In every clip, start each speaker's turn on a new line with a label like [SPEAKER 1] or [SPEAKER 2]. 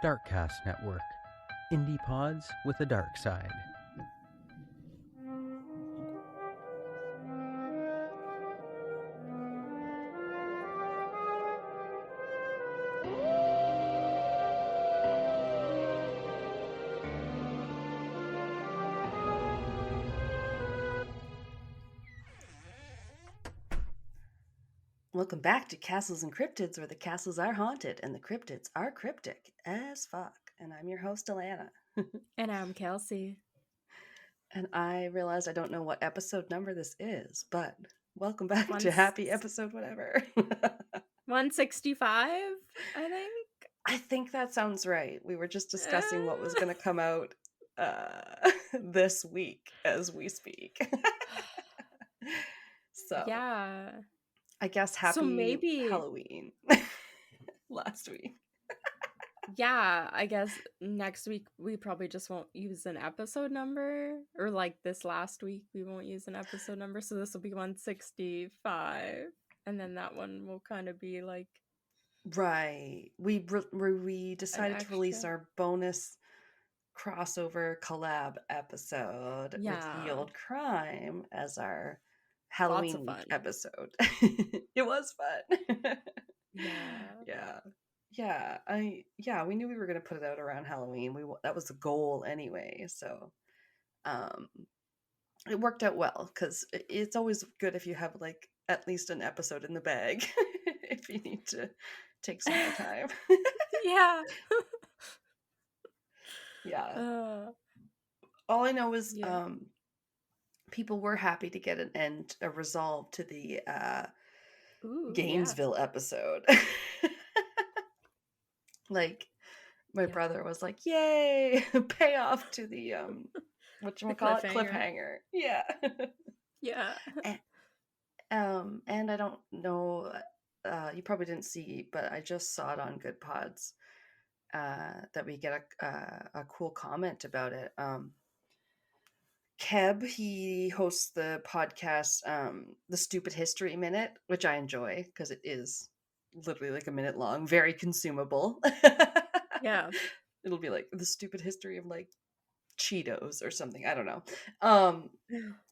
[SPEAKER 1] Darkcast Network. Indie pods with a dark side.
[SPEAKER 2] Welcome back to Castles and Cryptids, where the castles are haunted and the cryptids are cryptic as fuck. And I'm your host, Alanna.
[SPEAKER 3] And I'm Kelsey.
[SPEAKER 2] And I realized I don't know what episode number this is, but welcome back to happy episode whatever.
[SPEAKER 3] 165, I think.
[SPEAKER 2] I think that sounds right. We were just discussing what was going to come out this week as we speak. So,
[SPEAKER 3] yeah.
[SPEAKER 2] I guess happy Halloween last week.
[SPEAKER 3] Yeah, I guess next week we probably just won't use an episode number, or like this last week we won't use an episode number, so this will be 165, and then that one will kind of be like
[SPEAKER 2] right. We decided to release our bonus crossover collab episode with Yield Crime as our Halloween week episode. It was fun. Yeah. We knew we were going to put it out around Halloween. That was the goal anyway. So, it worked out well because it's always good if you have like at least an episode in the bag if you need to take some more time.
[SPEAKER 3] Yeah.
[SPEAKER 2] Yeah. All I know is people were happy to get a resolve to the Gainesville episode. Like my brother was like, "Yay, payoff to the whatchamacallit cliffhanger." Yeah.
[SPEAKER 3] Yeah.
[SPEAKER 2] And I don't know, you probably didn't see, but I just saw it on Good Pods that we get a cool comment about it. Keb, he hosts the podcast, The Stupid History Minute, which I enjoy because it is literally like a minute long, very consumable.
[SPEAKER 3] Yeah.
[SPEAKER 2] It'll be like the stupid history of like Cheetos or something. I don't know.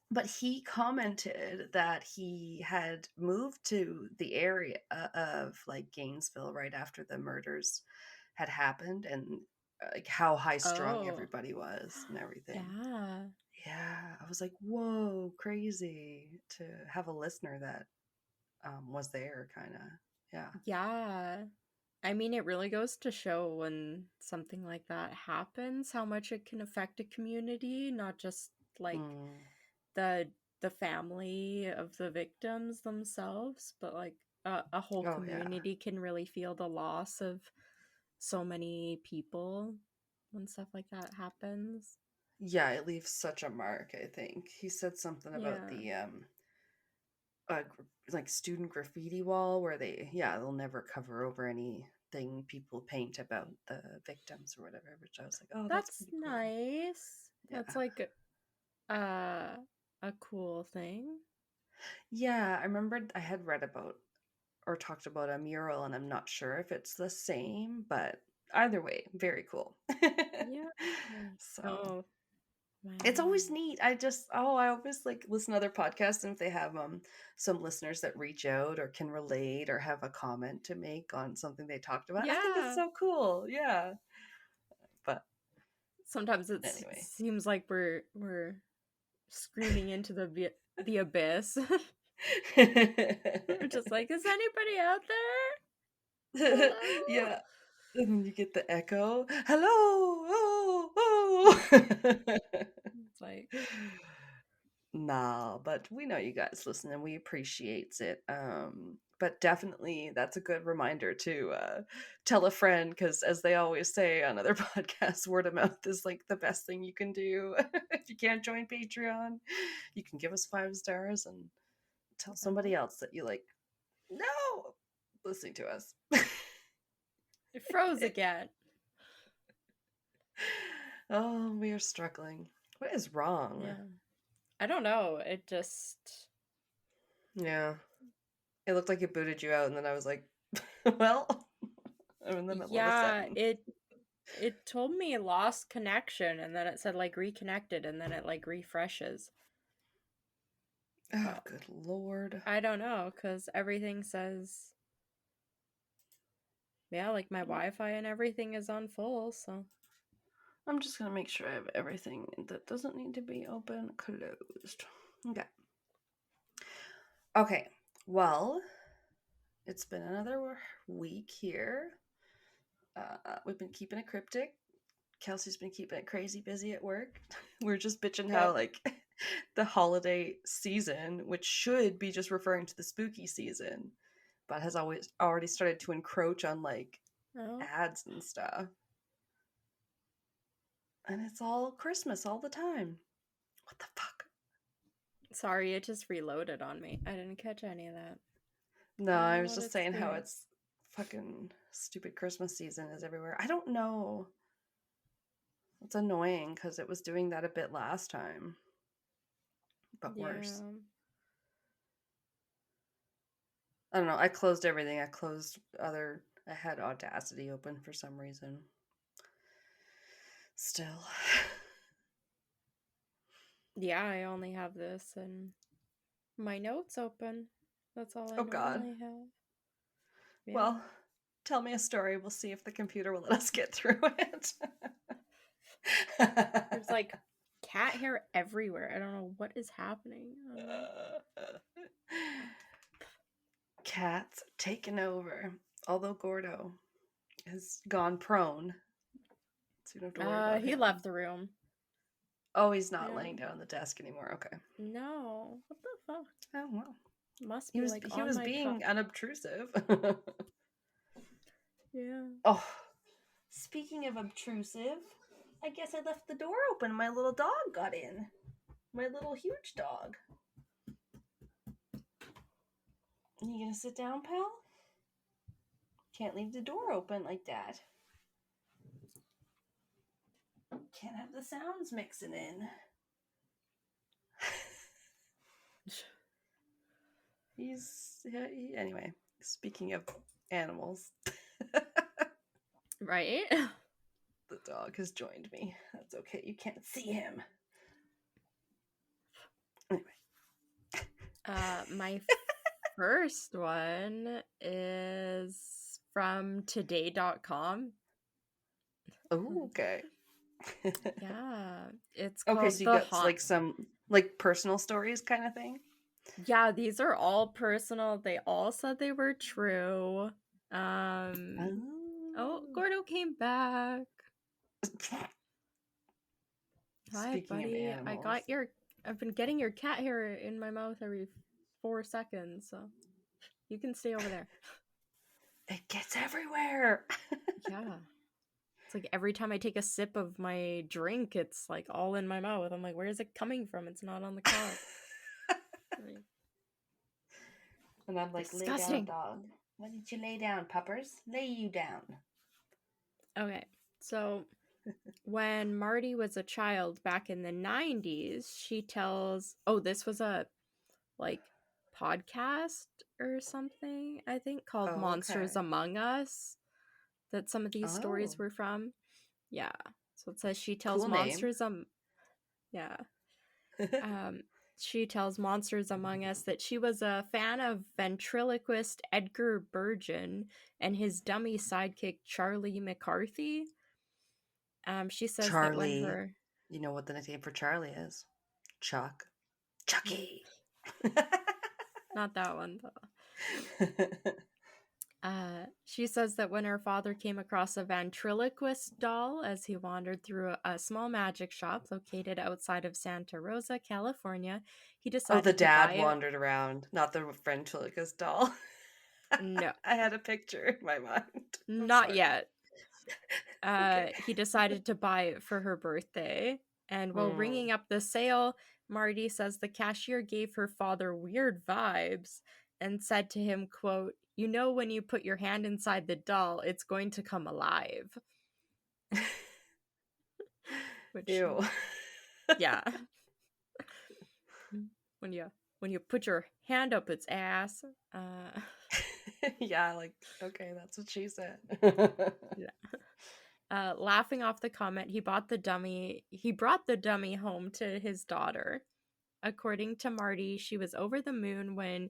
[SPEAKER 2] But he commented that he had moved to the area of like Gainesville right after the murders had happened, and like how high strung everybody was and everything. Yeah, I was like, whoa, crazy to have a listener that was there, kind of.
[SPEAKER 3] Yeah. I mean, it really goes to show when something like that happens, how much it can affect a community, not just like the family of the victims themselves, but like a whole community can really feel the loss of so many people when stuff like that happens.
[SPEAKER 2] Yeah, it leaves such a mark, I think. He said something about the like student graffiti wall where they'll never cover over anything people paint about the victims or whatever, which I was like, oh, that's
[SPEAKER 3] nice.
[SPEAKER 2] Cool.
[SPEAKER 3] That's like a cool thing.
[SPEAKER 2] Yeah, I remembered I had read about or talked about a mural, and I'm not sure if it's the same, but either way, very cool.
[SPEAKER 3] Yeah.
[SPEAKER 2] So it's always neat. I always like listen to other podcasts, and if they have some listeners that reach out or can relate or have a comment to make on something they talked about, I think it's so cool. Yeah. But
[SPEAKER 3] sometimes it seems like we're screaming into the abyss. We're just like, is anybody out there? Hello?
[SPEAKER 2] Yeah. And then you get the echo. Hello. Oh.
[SPEAKER 3] It's like,
[SPEAKER 2] nah, but we know you guys listen and we appreciate it. But definitely that's a good reminder to tell a friend, because as they always say on other podcasts, word of mouth is like the best thing you can do. If you can't join Patreon, you can give us 5 stars and tell somebody else that you like. No, listening to us.
[SPEAKER 3] It froze again.
[SPEAKER 2] Oh, we are struggling. What is wrong?
[SPEAKER 3] Yeah. I don't know. It just...
[SPEAKER 2] Yeah. It looked like it booted you out, and then I was like, well, I'm in the middle of a sentence.
[SPEAKER 3] It told me lost connection, and then it said like reconnected, and then it like refreshes.
[SPEAKER 2] Oh,
[SPEAKER 3] But
[SPEAKER 2] good lord.
[SPEAKER 3] I don't know, because everything says, yeah, like my Wi-Fi and everything is on full, so.
[SPEAKER 2] I'm just gonna make sure I have everything that doesn't need to be open closed. Okay. Okay. Well, it's been another week here. We've been keeping it cryptic. Kelsey's been keeping it crazy busy at work. We're just bitching how,
[SPEAKER 3] Yep.
[SPEAKER 2] like, the holiday season, which should be just referring to the spooky season, but has always already started to encroach on, like,
[SPEAKER 3] Oh.
[SPEAKER 2] ads and stuff. And it's all Christmas all the time. What the fuck?
[SPEAKER 3] Sorry, it just reloaded on me. I didn't catch any of that.
[SPEAKER 2] No,
[SPEAKER 3] I don't
[SPEAKER 2] I
[SPEAKER 3] know
[SPEAKER 2] was
[SPEAKER 3] what
[SPEAKER 2] just
[SPEAKER 3] it's
[SPEAKER 2] saying how
[SPEAKER 3] doing.
[SPEAKER 2] it's fucking stupid Christmas season is everywhere. I don't know. It's annoying because it was doing that a bit last time, but worse.
[SPEAKER 3] Yeah.
[SPEAKER 2] I don't know. I closed everything. I had Audacity open for some reason. Still.
[SPEAKER 3] Yeah, I only have this and my notes open. That's all I
[SPEAKER 2] Oh god.
[SPEAKER 3] normally have. Yeah.
[SPEAKER 2] Well, tell me a story. We'll see if the computer will let us get through it.
[SPEAKER 3] There's like cat hair everywhere. I don't know what is happening.
[SPEAKER 2] Cat's taken over. Although Gordo has gone prone. So you don't have to worry about
[SPEAKER 3] He
[SPEAKER 2] him.
[SPEAKER 3] left the room.
[SPEAKER 2] Oh, he's not
[SPEAKER 3] Yeah.
[SPEAKER 2] laying down on the desk anymore. Okay.
[SPEAKER 3] No. What the fuck?
[SPEAKER 2] Oh well.
[SPEAKER 3] Must
[SPEAKER 2] He
[SPEAKER 3] be
[SPEAKER 2] was
[SPEAKER 3] like
[SPEAKER 2] he
[SPEAKER 3] on
[SPEAKER 2] was
[SPEAKER 3] my
[SPEAKER 2] being
[SPEAKER 3] cup.
[SPEAKER 2] unobtrusive.
[SPEAKER 3] Yeah.
[SPEAKER 2] Oh, speaking of obtrusive, I guess I left the door open. My little dog got in. My little huge dog. You gonna sit down, pal? Can't leave the door open like that. Can't have the sounds mixing in. Anyway, speaking of animals,
[SPEAKER 3] Right?
[SPEAKER 2] the dog has joined me. That's okay. You can't see him. Anyway.
[SPEAKER 3] My first one is from today.com.
[SPEAKER 2] Oh, okay.
[SPEAKER 3] Yeah. It's
[SPEAKER 2] Okay,
[SPEAKER 3] called
[SPEAKER 2] so you
[SPEAKER 3] The
[SPEAKER 2] got
[SPEAKER 3] Haunt.
[SPEAKER 2] like some like personal stories kind of thing.
[SPEAKER 3] Yeah, these are all personal. They all said they were true. Oh, Gordo came back. Hi,
[SPEAKER 2] Speaking of
[SPEAKER 3] buddy.
[SPEAKER 2] animals,
[SPEAKER 3] I've been getting your cat hair in my mouth every 4 seconds, so you can stay over there.
[SPEAKER 2] it gets everywhere.
[SPEAKER 3] Yeah. It's like every time I take a sip of my drink, it's like all in my mouth. I'm like, where is it coming from? It's not on the cup.
[SPEAKER 2] And I'm like, lay down,
[SPEAKER 3] Disgusting.
[SPEAKER 2] dog. Why did you lay down, puppers? Lay you down.
[SPEAKER 3] Okay, so when Marty was a child back in the 90s, she tells, oh, this was a like podcast or something, I think, called
[SPEAKER 2] Oh, okay.
[SPEAKER 3] Monsters Among Us, that some of these
[SPEAKER 2] Oh,
[SPEAKER 3] stories were from. Yeah. So it says she tells
[SPEAKER 2] cool name.
[SPEAKER 3] yeah. She tells Monsters Among Us that she was a fan of ventriloquist Edgar Burgeon and his dummy sidekick Charlie McCarthy. She says that when
[SPEAKER 2] Charlie.
[SPEAKER 3] her
[SPEAKER 2] You know what the nickname for Charlie is? Chuck. Chuckie.
[SPEAKER 3] not that one though. She says that when her father came across a ventriloquist doll as he wandered through a small magic shop located outside of Santa Rosa, California, he
[SPEAKER 2] Oh, the
[SPEAKER 3] decided to buy
[SPEAKER 2] dad
[SPEAKER 3] it.
[SPEAKER 2] wandered around, not the ventriloquist doll.
[SPEAKER 3] No,
[SPEAKER 2] I had a picture in my mind. I'm
[SPEAKER 3] not
[SPEAKER 2] sorry.
[SPEAKER 3] yet.
[SPEAKER 2] Okay.
[SPEAKER 3] He decided to buy it for her birthday. And while
[SPEAKER 2] Hmm.
[SPEAKER 3] ringing up the sale, Marty says the cashier gave her father weird vibes and said to him, quote, "You know when you put your hand inside the doll, it's going to come alive." Which,
[SPEAKER 2] Ew.
[SPEAKER 3] yeah. When you put your hand up its ass.
[SPEAKER 2] Yeah, like, okay, that's what she said.
[SPEAKER 3] Yeah. Laughing off the comment, he brought the dummy home to his daughter. According to Marty, she was over the moon when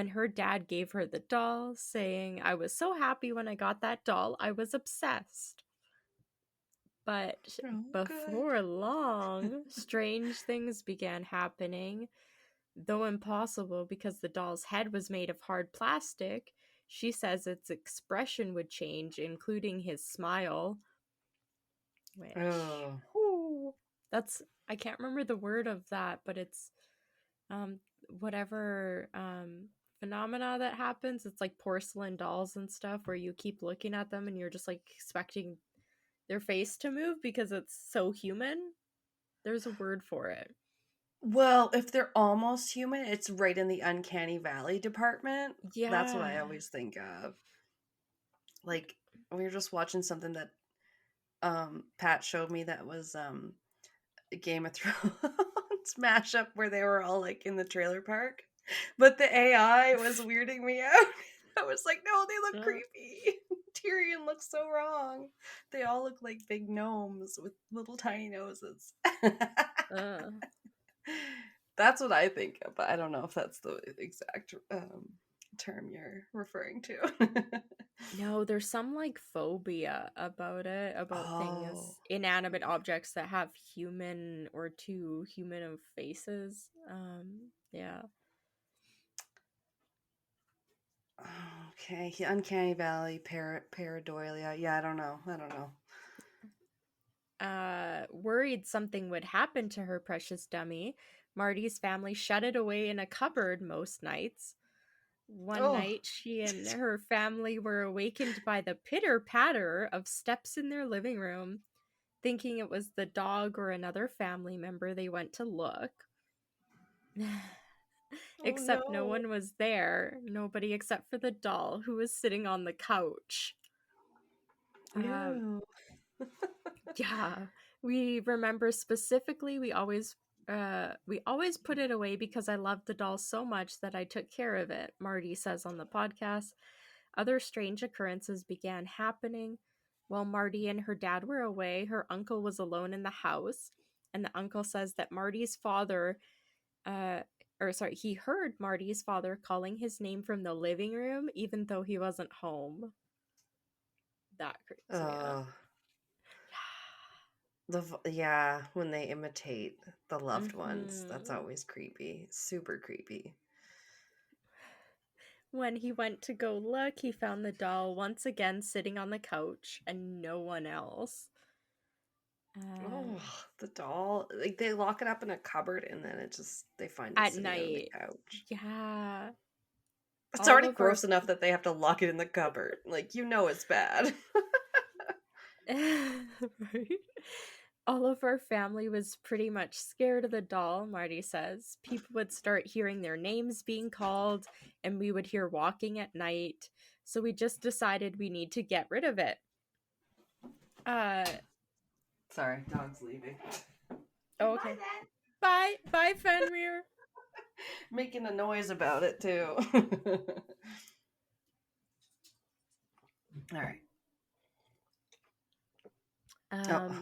[SPEAKER 3] her dad gave her the doll, saying, "I was so happy when I got that doll. I was obsessed." But before long, strange things began happening. Though impossible because the doll's head was made of hard plastic, she says its expression would change, including his smile. Which, that's, I can't remember the word of that, but it's whatever phenomena that happens. It's like porcelain dolls and stuff where you keep looking at them and you're just like expecting their face to move because it's so human. There's a word for it.
[SPEAKER 2] Well, if they're almost human, it's right in the uncanny valley department.
[SPEAKER 3] Yeah.
[SPEAKER 2] That's what I always think of. Like, we were just watching something that Pat showed me that was a Game of Thrones mashup where they were all like in the trailer park. But the AI was weirding me out. I was like, no, they look creepy. Tyrion looks so wrong. They all look like big gnomes with little tiny noses. That's what I think of, but I don't know if that's the exact term you're referring to.
[SPEAKER 3] No, there's some like phobia about it, about things, inanimate objects that have human or two human faces. Yeah.
[SPEAKER 2] Okay, uncanny valley, pareidolia. Yeah, I don't know.
[SPEAKER 3] Worried something would happen to her precious dummy, Marty's family shut it away in a cupboard most nights. One night, she and her family were awakened by the pitter-patter of steps in their living room. Thinking it was the dog or another family member, they went to look. Except no one was there. Nobody except for the doll, who was sitting on the couch. Yeah. We remember specifically, we always put it away because I loved the doll so much that I took care of it, Marty says on the podcast. Other strange occurrences began happening. While Marty and her dad were away, her uncle was alone in the house, and the uncle says that he heard Marty's father calling his name from the living room, even though he wasn't home. That creeps me out.
[SPEAKER 2] When they imitate the loved ones, that's always creepy. Super creepy.
[SPEAKER 3] When he went to go look, he found the doll once again sitting on the couch and no one else.
[SPEAKER 2] The doll, like they lock it up in a cupboard and then they find it
[SPEAKER 3] at
[SPEAKER 2] sitting
[SPEAKER 3] night
[SPEAKER 2] on the couch.
[SPEAKER 3] Yeah,
[SPEAKER 2] it's already gross enough that they have to lock it in the cupboard. Like, it's bad.
[SPEAKER 3] Right? All of our family was pretty much scared of the doll, Marty says. People would start hearing their names being called, and we would hear walking at night. So we just decided we need to get rid of it.
[SPEAKER 2] Sorry, dog's leaving.
[SPEAKER 3] Oh, okay. Bye, Fenrir.
[SPEAKER 2] Making a noise about it too. All right.
[SPEAKER 3] Okay.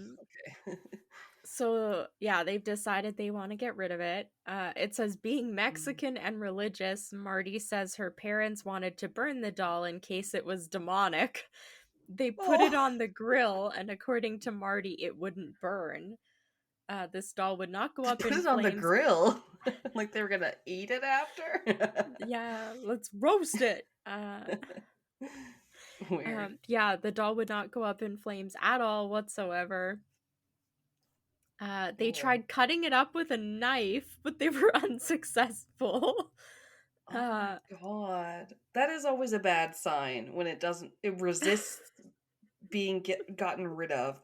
[SPEAKER 3] So, yeah, they've decided they want to get rid of it. It says, being Mexican and religious, Marty says her parents wanted to burn the doll in case it was demonic. They put it on the grill, and according to Marty, it wouldn't burn. This doll would not go up in flames.
[SPEAKER 2] Put it on the grill? Like they were going to eat it after?
[SPEAKER 3] Yeah, let's roast it.
[SPEAKER 2] Weird.
[SPEAKER 3] Yeah, the doll would not go up in flames at all whatsoever. They tried cutting it up with a knife, but they were unsuccessful.
[SPEAKER 2] Oh my god. That is always a bad sign when it resists being gotten rid of.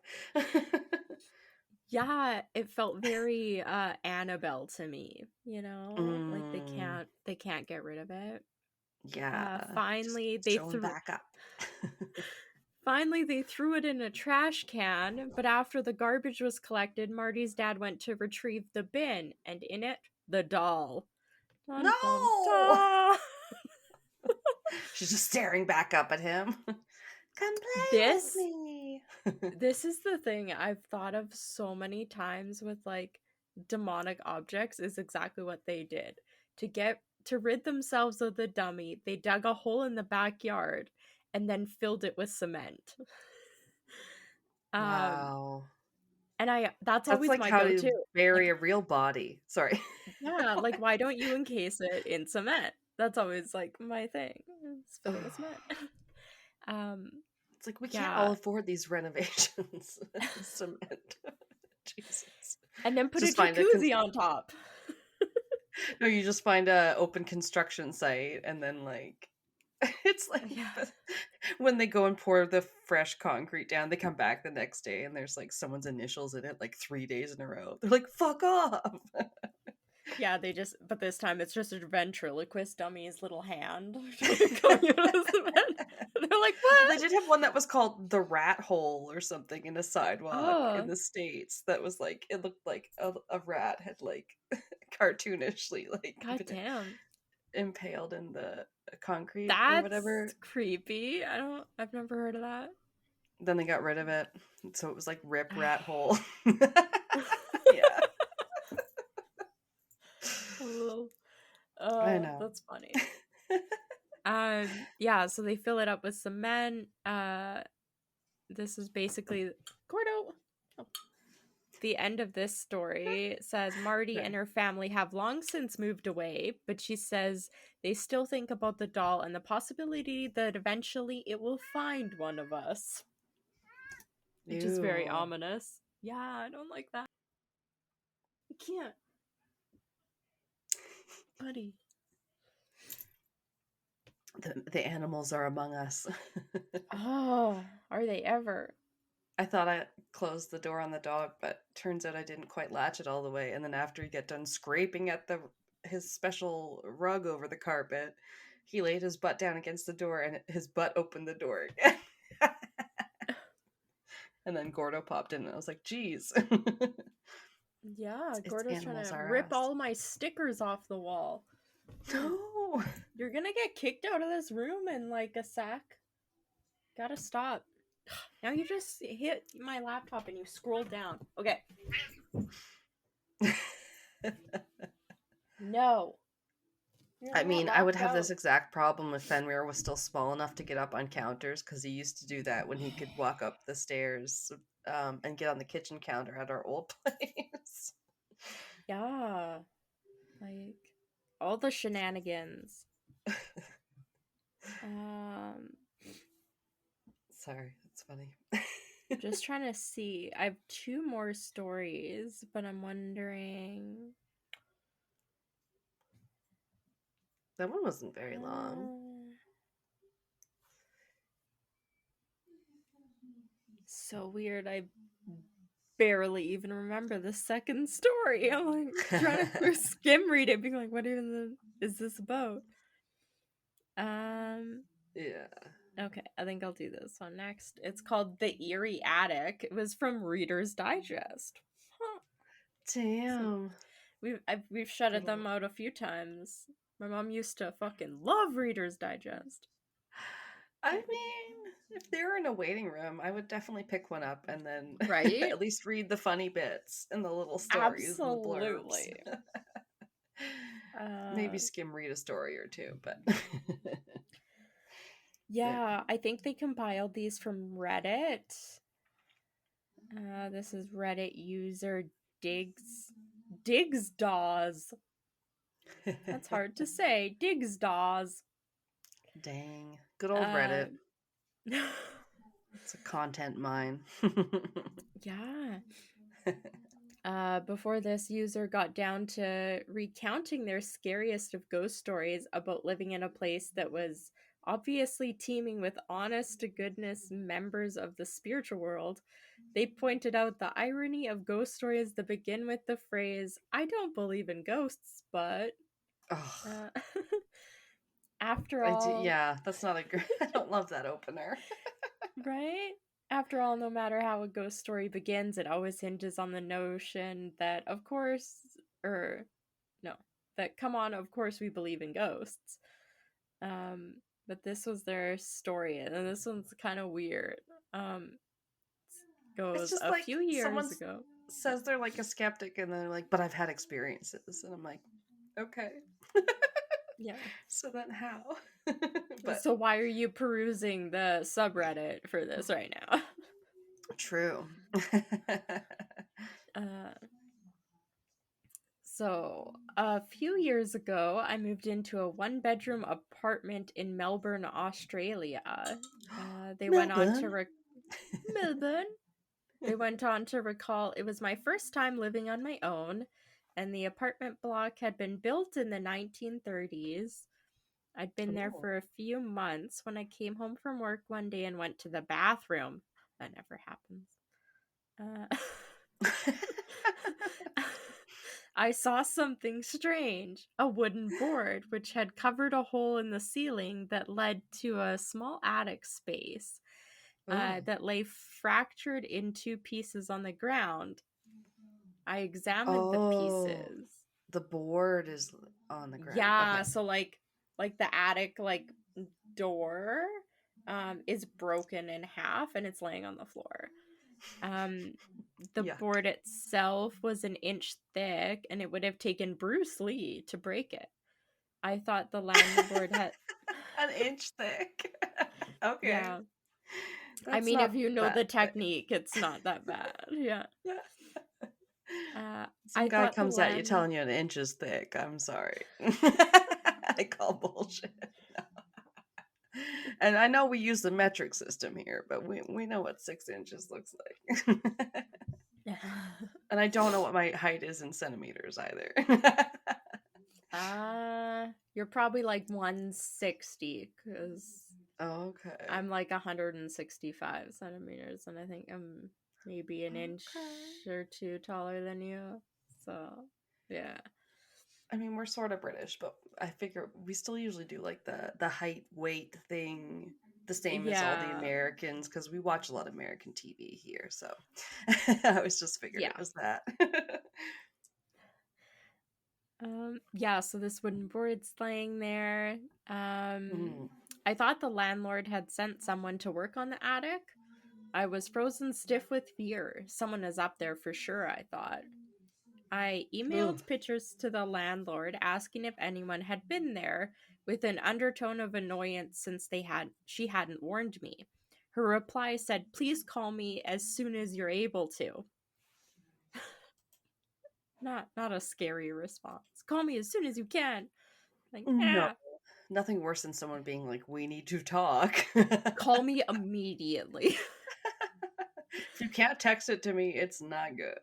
[SPEAKER 3] Yeah, it felt very Annabelle to me, like they can't get rid of it.
[SPEAKER 2] Yeah.
[SPEAKER 3] Finally they threw
[SPEAKER 2] back up.
[SPEAKER 3] Finally, they threw it in a trash can, but after the garbage was collected, Marty's dad went to retrieve the bin, and in it, the doll. Dun,
[SPEAKER 2] no!
[SPEAKER 3] Dun, dun.
[SPEAKER 2] She's just staring back up at him. Come play with me.
[SPEAKER 3] This is the thing I've thought of so many times with like demonic objects is exactly what they did. To rid themselves of the dummy, they dug a hole in the backyard and then filled it with cement. Um
[SPEAKER 2] Wow.
[SPEAKER 3] and that's
[SPEAKER 2] That's
[SPEAKER 3] always
[SPEAKER 2] like
[SPEAKER 3] my
[SPEAKER 2] how you
[SPEAKER 3] go-to.
[SPEAKER 2] bury
[SPEAKER 3] Like,
[SPEAKER 2] a real body. Sorry.
[SPEAKER 3] yeah, like why don't you encase it in cement? That's always like my thing. Is fill it with cement. um
[SPEAKER 2] It's like we can't all
[SPEAKER 3] yeah.
[SPEAKER 2] afford these renovations. Cement. Jesus.
[SPEAKER 3] And then put a
[SPEAKER 2] Just find
[SPEAKER 3] jacuzzi on top.
[SPEAKER 2] no, you just find a open construction site and then like it's like
[SPEAKER 3] Yeah.
[SPEAKER 2] when they go and pour the fresh concrete down, they come back the next day and there's like someone's initials in it like 3 days in a row. They're like, fuck off.
[SPEAKER 3] Yeah, but this time it's just a ventriloquist dummy's little hand going out of the cement. They're like,
[SPEAKER 2] Well, they
[SPEAKER 3] what?
[SPEAKER 2] did have one that was called the rat hole or something in a sidewalk in
[SPEAKER 3] Oh,
[SPEAKER 2] the States that was like, it looked like a rat had like cartoonishly like
[SPEAKER 3] god
[SPEAKER 2] been
[SPEAKER 3] damn.
[SPEAKER 2] impaled in the concrete or
[SPEAKER 3] That's
[SPEAKER 2] whatever.
[SPEAKER 3] creepy. I've never heard of that.
[SPEAKER 2] Then they got rid of it. So it was like rip rat hole. Yeah.
[SPEAKER 3] Oh,
[SPEAKER 2] I know.
[SPEAKER 3] that's funny. Yeah, so they fill it up with cement. This is basically Gordo. Oh. The end of this story says Marty
[SPEAKER 2] Okay.
[SPEAKER 3] and her family have long since moved away, but she says they still think about the doll and the possibility that eventually it will find one of us, which is very
[SPEAKER 2] Ew.
[SPEAKER 3] ominous. Yeah, I don't like that. I can't, buddy.
[SPEAKER 2] The animals are among us.
[SPEAKER 3] Oh, are they ever?
[SPEAKER 2] I thought I closed the door on the dog, but turns out I didn't quite latch it all the way. And then after he got done scraping at his special rug over the carpet, he laid his butt down against the door and his butt opened the door again. And then Gordo popped in and I was like, geez.
[SPEAKER 3] Yeah,
[SPEAKER 2] It's
[SPEAKER 3] Gordo's trying
[SPEAKER 2] animals
[SPEAKER 3] to
[SPEAKER 2] are
[SPEAKER 3] rip
[SPEAKER 2] us.
[SPEAKER 3] all my stickers off the wall.
[SPEAKER 2] No.
[SPEAKER 3] You're gonna get kicked out of this room in like a sec. Gotta stop. Now you just hit my laptop and you scroll down. Okay. No. You're
[SPEAKER 2] I
[SPEAKER 3] not
[SPEAKER 2] mean, I would
[SPEAKER 3] locked
[SPEAKER 2] have
[SPEAKER 3] out.
[SPEAKER 2] this exact problem if Fenrir was still small enough to get up on counters because he used to do that when he could walk up the stairs and get on the kitchen counter at our old place.
[SPEAKER 3] Yeah. Like all the shenanigans.
[SPEAKER 2] Sorry, that's funny.
[SPEAKER 3] Just trying to see. I have 2 more stories, but I'm wondering.
[SPEAKER 2] That one wasn't very long.
[SPEAKER 3] So weird. I barely even remember the second story. I'm like trying to skim read it, being like, what even is this about?
[SPEAKER 2] Yeah.
[SPEAKER 3] Okay, I think I'll do this one next. It's called The Eerie Attic. It was from Reader's Digest. Huh.
[SPEAKER 2] Damn.
[SPEAKER 3] We've shutted them out a few times. My mom used to fucking love Reader's Digest.
[SPEAKER 2] I mean, if they were in a waiting room, I would definitely pick one up and then
[SPEAKER 3] Right?
[SPEAKER 2] at least read the funny bits and the little stories and the blurbs.
[SPEAKER 3] Absolutely.
[SPEAKER 2] Maybe skim read a story or two, but
[SPEAKER 3] yeah, I think they compiled these from Reddit. This is Reddit user Digsdaws. That's hard to say. Digsdaws.
[SPEAKER 2] Dang. Good old Reddit. It's a content mine.
[SPEAKER 3] Yeah. Before this user got down to recounting their scariest of ghost stories about living in a place that was obviously teeming with honest to goodness members of the spiritual world, they pointed out the irony of ghost stories that begin with the phrase, I don't believe in ghosts, but... after all...
[SPEAKER 2] yeah, that's not a good... I don't love that opener.
[SPEAKER 3] Right? After all, no matter how a ghost story begins, it always hinges on the notion that, of course, come on, of course we believe in ghosts. But this was their story, and this one's kind of weird.
[SPEAKER 2] It's
[SPEAKER 3] goes,
[SPEAKER 2] just
[SPEAKER 3] a
[SPEAKER 2] like
[SPEAKER 3] few
[SPEAKER 2] someone
[SPEAKER 3] years ago.
[SPEAKER 2] says they're like a skeptic, and they're like, "But I've had experiences," and I'm like, "Okay."
[SPEAKER 3] Yeah.
[SPEAKER 2] So then how? But
[SPEAKER 3] So why are you perusing the subreddit for this right now?
[SPEAKER 2] true.
[SPEAKER 3] Uh, so a few years ago, I moved into a one-bedroom apartment in Melbourne, Australia. They went on to
[SPEAKER 2] Melbourne.
[SPEAKER 3] Melbourne. They went on to recall it was my first time living on my own, and the apartment block had been built in the 1930s. I'd been there
[SPEAKER 2] Ooh.
[SPEAKER 3] for a few months when I came home from work one day and went to the bathroom. That never happens. I saw something strange, a wooden board which had covered a hole in the ceiling that led to a small attic space
[SPEAKER 2] Ooh.
[SPEAKER 3] that lay fractured in two pieces on the ground. I examined the
[SPEAKER 2] Oh,
[SPEAKER 3] pieces.
[SPEAKER 2] the board is on the ground.
[SPEAKER 3] Yeah,
[SPEAKER 2] Okay.
[SPEAKER 3] so like the attic door is broken in half and it's laying on the floor. Um the
[SPEAKER 2] Yuck.
[SPEAKER 3] board itself was an inch thick and it would have taken Bruce Lee to break it. I thought the landlord had
[SPEAKER 2] An inch thick. Okay.
[SPEAKER 3] yeah. I
[SPEAKER 2] That's
[SPEAKER 3] mean if
[SPEAKER 2] not
[SPEAKER 3] you know
[SPEAKER 2] that
[SPEAKER 3] the technique, it's not that bad. Yeah.
[SPEAKER 2] thick. Some
[SPEAKER 3] I
[SPEAKER 2] guy
[SPEAKER 3] thought the
[SPEAKER 2] comes at you
[SPEAKER 3] land
[SPEAKER 2] telling you an inch is thick. I'm sorry. I call bullshit. And I know we use the metric system here, but we know what 6 inches looks like. And I don't know what my height is in centimeters either.
[SPEAKER 3] You're probably like 160 because
[SPEAKER 2] Okay.
[SPEAKER 3] I'm like 165 centimeters, and I think I'm maybe an inch
[SPEAKER 2] Okay.
[SPEAKER 3] or two taller than you. So, yeah.
[SPEAKER 2] I mean, we're sort of British, but I figure we still usually do like the height weight thing the same as all the
[SPEAKER 3] Yeah.
[SPEAKER 2] Americans because we watch a lot of American TV here. So I was just figured
[SPEAKER 3] Yeah.
[SPEAKER 2] it was that.
[SPEAKER 3] Yeah, so this wooden board's laying there.
[SPEAKER 2] Mm.
[SPEAKER 3] I thought the landlord had sent someone to work on the attic. I was frozen stiff with fear. Someone is up there for sure, I thought. I
[SPEAKER 2] Ooh.
[SPEAKER 3] emailed pictures to the landlord asking if anyone had been there, with an undertone of annoyance since she hadn't warned me. Her reply said, "Please call me as soon as you're able to." Not a scary response. Call me as soon as you can. Like,
[SPEAKER 2] No,
[SPEAKER 3] yeah.
[SPEAKER 2] nothing worse than someone being like, "We need to talk."
[SPEAKER 3] Call me immediately.
[SPEAKER 2] If you can't text it to me, it's not good.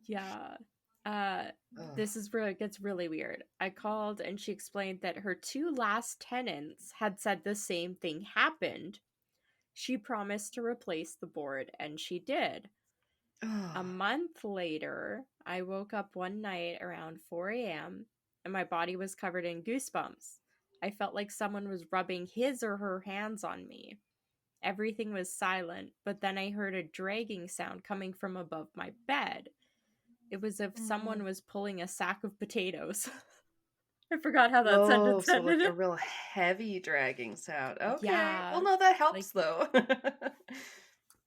[SPEAKER 3] Yeah. Uh
[SPEAKER 2] Ugh.
[SPEAKER 3] this is where it gets really weird. I called and she explained that her two last tenants had said the same thing happened. She promised to replace the board, and she did. A
[SPEAKER 2] Ugh.
[SPEAKER 3] month later, I woke up one night around 4 a.m., and my body was covered in goosebumps. I felt like someone was rubbing his or her hands on me. Everything was silent, but then I heard a dragging sound coming from above my bed. It was as if someone was pulling a sack of potatoes. I forgot how that
[SPEAKER 2] Oh,
[SPEAKER 3] sentence
[SPEAKER 2] so like a
[SPEAKER 3] ended.
[SPEAKER 2] real heavy dragging sound. Okay. Well,
[SPEAKER 3] Yeah,
[SPEAKER 2] no, that
[SPEAKER 3] like
[SPEAKER 2] helps though.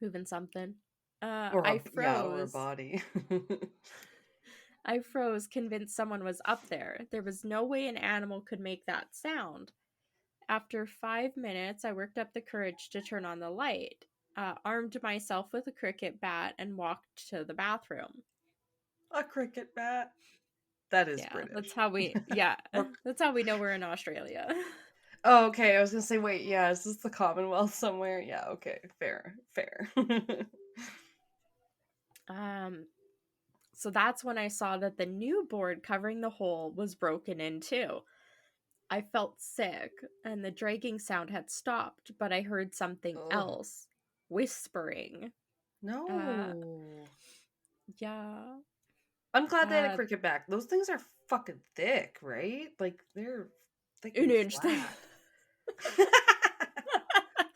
[SPEAKER 3] moving something.
[SPEAKER 2] Or
[SPEAKER 3] I
[SPEAKER 2] or a
[SPEAKER 3] froze.
[SPEAKER 2] body.
[SPEAKER 3] I froze, convinced someone was up there. There was no way an animal could make that sound. After 5 minutes, I worked up the courage to turn on the light, armed myself with a cricket bat, and walked to the bathroom.
[SPEAKER 2] A cricket bat. That is
[SPEAKER 3] Yeah,
[SPEAKER 2] British. Or
[SPEAKER 3] that's how we know we're in Australia.
[SPEAKER 2] oh, okay. I was gonna say, wait, yeah, is this the Commonwealth somewhere? Yeah, okay, fair, fair.
[SPEAKER 3] um, so that's when I saw that the new board covering the hole was broken in too. I felt sick, and the dragging sound had stopped, but I heard something
[SPEAKER 2] Oh
[SPEAKER 3] else. Whispering. Uh,
[SPEAKER 2] no!
[SPEAKER 3] yeah.
[SPEAKER 2] I'm glad they had a
[SPEAKER 3] Uh,
[SPEAKER 2] cricket bat. Those things are fucking thick, right? Like they're thick
[SPEAKER 3] an
[SPEAKER 2] and
[SPEAKER 3] inch thing.
[SPEAKER 2] flat.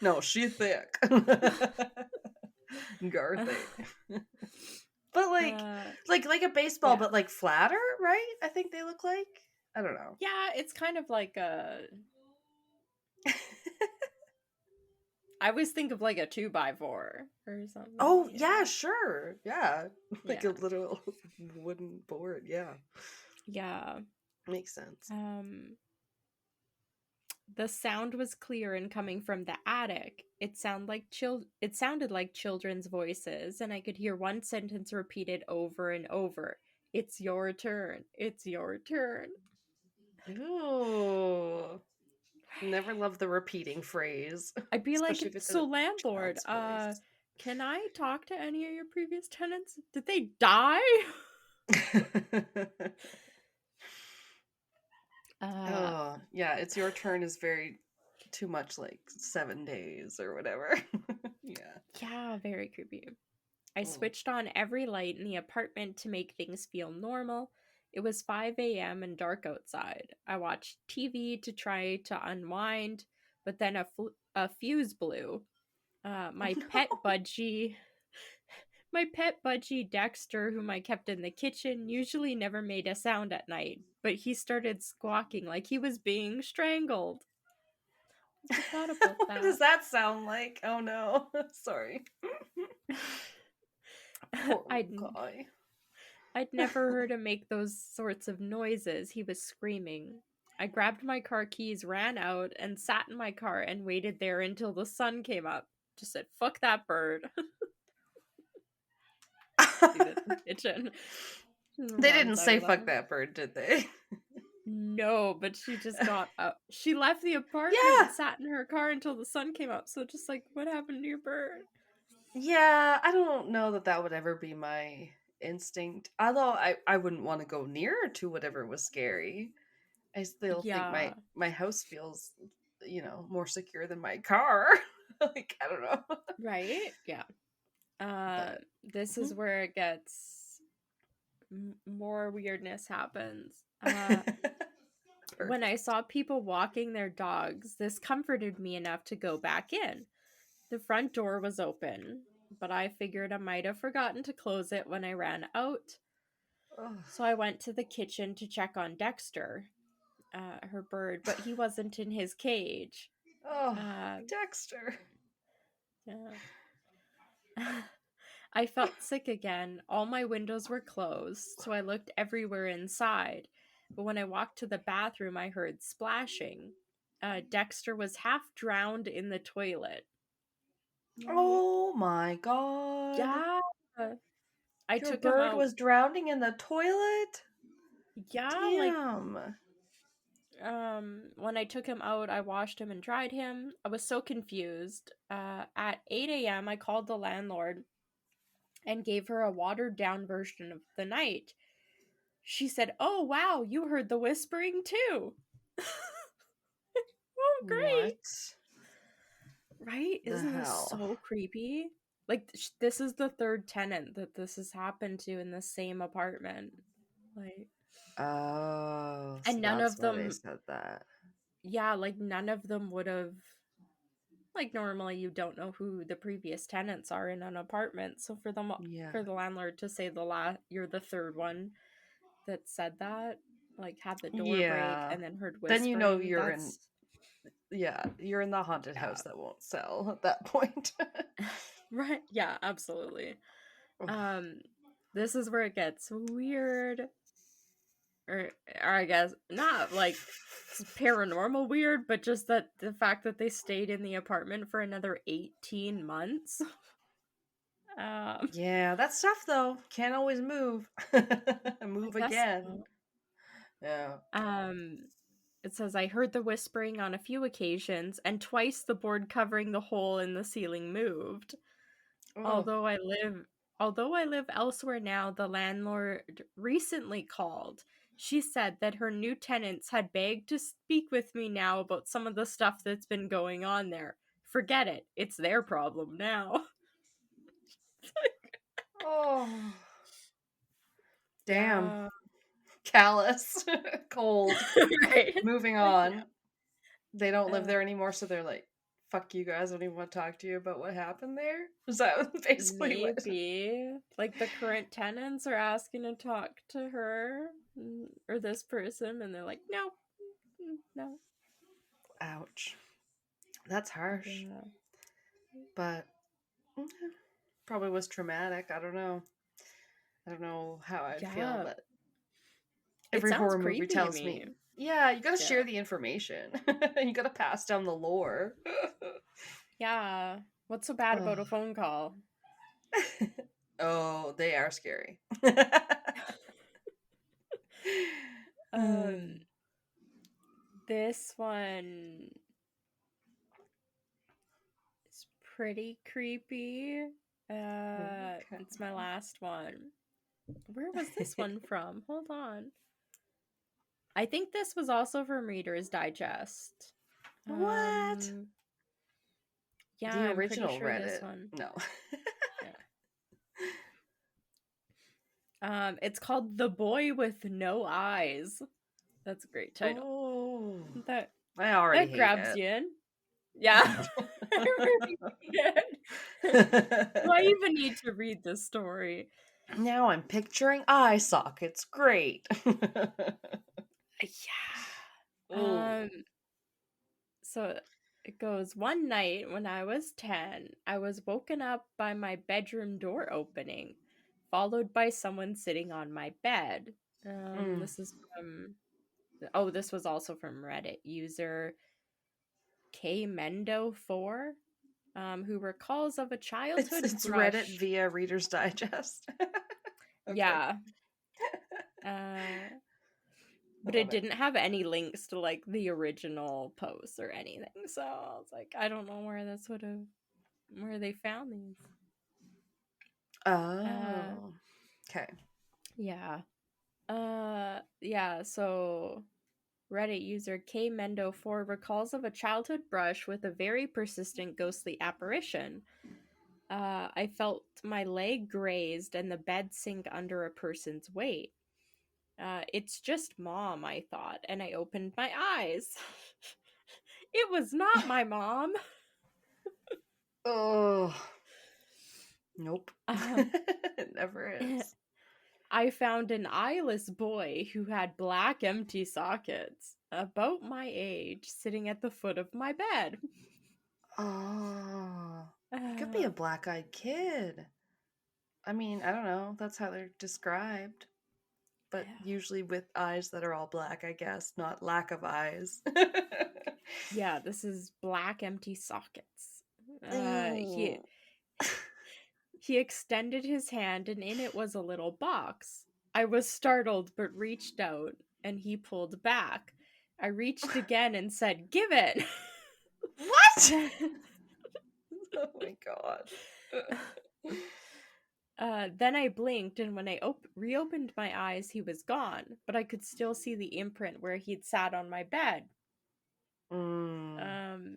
[SPEAKER 2] No, she thick. Garthy. But like a baseball,
[SPEAKER 3] Yeah.
[SPEAKER 2] but like flatter, right? I think they look like. I don't know.
[SPEAKER 3] Yeah, it's kind of like a I always think of like a 2x4 or something.
[SPEAKER 2] Oh, yeah, sure. Yeah. Like
[SPEAKER 3] Yeah.
[SPEAKER 2] a little wooden board. Yeah.
[SPEAKER 3] Yeah.
[SPEAKER 2] Makes sense.
[SPEAKER 3] The sound was clear and coming from the attic. It sounded like children's voices, and I could hear one sentence repeated over and over. It's your turn. It's your turn.
[SPEAKER 2] Ooh. Never love the repeating phrase.
[SPEAKER 3] I'd be like,
[SPEAKER 2] Especially if it's
[SPEAKER 3] so
[SPEAKER 2] a
[SPEAKER 3] landlord,
[SPEAKER 2] child's voice.
[SPEAKER 3] can I talk to any of your previous tenants? Did they die?
[SPEAKER 2] Oh, yeah, it's your turn is very too much like 7 days or whatever.
[SPEAKER 3] Yeah, very creepy. I
[SPEAKER 2] Mm.
[SPEAKER 3] switched on every light in the apartment to make things feel normal. It was 5 a.m. and dark outside. I watched TV to try to unwind, but then a fuse blew. My pet budgie Dexter, whom I kept in the kitchen, usually never made a sound at night, but he started squawking like he was being strangled. I forgot about that.
[SPEAKER 2] What does that sound like? Oh no. Sorry. Poor guy.
[SPEAKER 3] I'd never heard him make those sorts of noises. He was screaming. I grabbed my car keys, ran out, and sat in my car and waited there until the sun came up. Just said, fuck that bird. Kitchen.
[SPEAKER 2] They didn't say fuck that bird, did they?
[SPEAKER 3] No, but she just got up. She left the apartment and sat in her car until the sun came up. So just like, what happened to your bird?
[SPEAKER 2] Yeah, I don't know that would ever be my instinct. Although I wouldn't want to go near to whatever was scary. I still think my house feels, more secure than my car. Like, I don't know.
[SPEAKER 3] Right? Yeah. This is where it gets more weirdness happens. When I saw people walking their dogs, this comforted me enough to go back in. The front door was open, but I figured I might have forgotten to close it when I ran out. So I went to the kitchen to check on Dexter, her bird, but he wasn't in his cage.
[SPEAKER 2] Oh, Dexter.
[SPEAKER 3] Yeah. I felt sick again. All my windows were closed, so I looked everywhere inside. But when I walked to the bathroom, I heard splashing. Dexter was half drowned in the toilet.
[SPEAKER 2] Oh my god.
[SPEAKER 3] Yeah.
[SPEAKER 2] Your bird was drowning in the toilet?
[SPEAKER 3] Yeah.
[SPEAKER 2] Damn.
[SPEAKER 3] When I took him out, I washed him and dried him. I was so confused. At 8 a.m., I called the landlord and gave her a watered down version of the night. She said, "Oh, wow, you heard the whispering too." Oh, great.
[SPEAKER 2] What?
[SPEAKER 3] Right? Isn't this so creepy? Like, this is the third tenant that this has happened to in the same apartment. Like,
[SPEAKER 2] oh,
[SPEAKER 3] and
[SPEAKER 2] so
[SPEAKER 3] none of them
[SPEAKER 2] they said that.
[SPEAKER 3] Yeah, like none of them would have. Like, normally you don't know who the previous tenants are in an apartment, so for them, for the landlord to say you're the third one that said that, like, had the door break and then heard whispering.
[SPEAKER 2] Then you know you're you're in the haunted house that won't sell at that point.
[SPEAKER 3] Right? Yeah, absolutely. This is where it gets weird. Or I guess not like paranormal weird, but just that the fact that they stayed in the apartment for another 18 months.
[SPEAKER 2] Yeah, that's tough though. Can't always move. Move again. So.
[SPEAKER 3] Yeah. It says, I heard the whispering on a few occasions, and twice the board covering the hole in the ceiling moved. Oh. Although I live elsewhere now, the landlord recently called. She said that her new tenants had begged to speak with me now about some of the stuff that's been going on there. Forget it. It's their problem now.
[SPEAKER 2] Oh. Damn. Yeah. Callous. Cold. Right? Moving on. Yeah. They don't live there anymore, so they're like, fuck you guys, I don't even want to talk to you about what happened there. Is that basically
[SPEAKER 3] maybe like the current tenants are asking to talk to her or this person, and they're like, no.
[SPEAKER 2] Ouch. That's harsh. but probably was traumatic. I don't know. I don't know how I'd feel,
[SPEAKER 3] Yeah.
[SPEAKER 2] but
[SPEAKER 3] It
[SPEAKER 2] every
[SPEAKER 3] sounds
[SPEAKER 2] horror movie
[SPEAKER 3] creepy to
[SPEAKER 2] tells
[SPEAKER 3] me.
[SPEAKER 2] me, yeah, you gotta
[SPEAKER 3] Yeah.
[SPEAKER 2] share the information. You gotta pass down the lore.
[SPEAKER 3] Yeah. What's so bad about a phone call?
[SPEAKER 2] Oh, they are scary.
[SPEAKER 3] Um, this one is pretty creepy.
[SPEAKER 2] Okay.
[SPEAKER 3] It's my last one. Where was this one from? Hold on. I think this was also from Reader's Digest.
[SPEAKER 2] What?
[SPEAKER 3] Yeah,
[SPEAKER 2] The
[SPEAKER 3] I'm pretty
[SPEAKER 2] original
[SPEAKER 3] sure this
[SPEAKER 2] Reddit?
[SPEAKER 3] one.
[SPEAKER 2] No.
[SPEAKER 3] Yeah. It's called The Boy with No Eyes. That's a great title.
[SPEAKER 2] Oh,
[SPEAKER 3] That
[SPEAKER 2] I already hate
[SPEAKER 3] grabs
[SPEAKER 2] it.
[SPEAKER 3] you in. Yeah. I already did. Do I even need to read this story?
[SPEAKER 2] Now I'm picturing eye sockets. Great.
[SPEAKER 3] Yeah.
[SPEAKER 2] Ooh.
[SPEAKER 3] So it goes, one night when I was 10, I was woken up by my bedroom door opening, followed by someone sitting on my bed.
[SPEAKER 2] Mm.
[SPEAKER 3] This is from, this was also from Reddit user KMendo4, who recalls of a childhood
[SPEAKER 2] It's Reddit
[SPEAKER 3] brush.
[SPEAKER 2] via Reader's Digest. Okay.
[SPEAKER 3] Yeah. But it didn't have any links to like the original posts or anything. So I was like, I don't know where where they found these.
[SPEAKER 2] Oh. Okay.
[SPEAKER 3] Yeah. Yeah, so Reddit user KMendo4 recalls of a childhood brush with a very persistent ghostly apparition. I felt my leg grazed and the bed sink under a person's weight. It's just mom, I thought, and I opened my eyes. It was not my mom.
[SPEAKER 2] Oh. Nope.
[SPEAKER 3] Um,
[SPEAKER 2] It never is.
[SPEAKER 3] I found an eyeless boy who had black empty sockets, about my age, sitting at the foot of my bed.
[SPEAKER 2] Oh. It could be a black-eyed kid. I mean, I don't know. That's how they're described. But usually with eyes that are all black, I guess, not lack of eyes.
[SPEAKER 3] Yeah, this is black empty sockets.
[SPEAKER 2] Ew.
[SPEAKER 3] He extended his hand and in it was a little box. I was startled but reached out and he pulled back. I reached again and said, "Give it."
[SPEAKER 2] What? Oh my god.
[SPEAKER 3] Then I blinked, and when I reopened my eyes, he was gone, but I could still see the imprint where he'd sat on my bed.
[SPEAKER 2] Mm.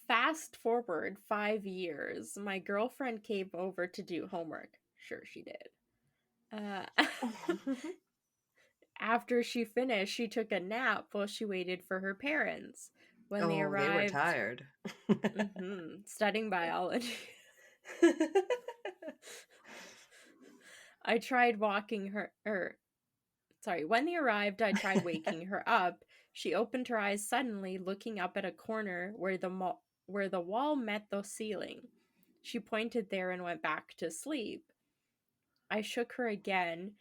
[SPEAKER 3] Fast forward 5 years, my girlfriend came over to do homework. Sure, she did. After she finished, she took a nap while she waited for her parents. When they
[SPEAKER 2] Oh, they were
[SPEAKER 3] arrived,
[SPEAKER 2] tired.
[SPEAKER 3] studying biology. I tried walking her, when they arrived, I tried waking her up. She opened her eyes suddenly, looking up at a corner where the wall met the ceiling. She pointed there and went back to sleep. I shook her again.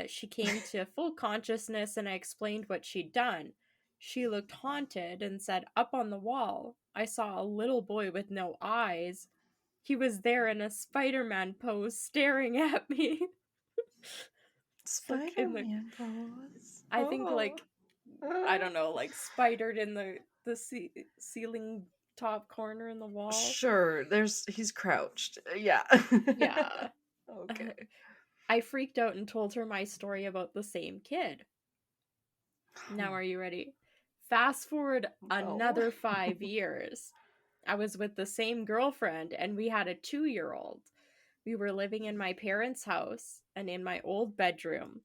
[SPEAKER 3] She came to full consciousness, and I explained what she'd done. She looked haunted and said, "Up on the wall, I saw a little boy with no eyes. He was there in a Spider-Man pose, staring at me."
[SPEAKER 2] Spider-Man pose.
[SPEAKER 3] I think I don't know, like spidered in the ceiling top corner in the wall.
[SPEAKER 2] Sure, he's crouched. Yeah.
[SPEAKER 3] Yeah.
[SPEAKER 2] Okay.
[SPEAKER 3] I freaked out and told her my story about the same kid. Now, are you ready? Fast forward another 5 years. I was with the same girlfriend and we had a 2-year-old. We were living in my parents' house and in my old bedroom.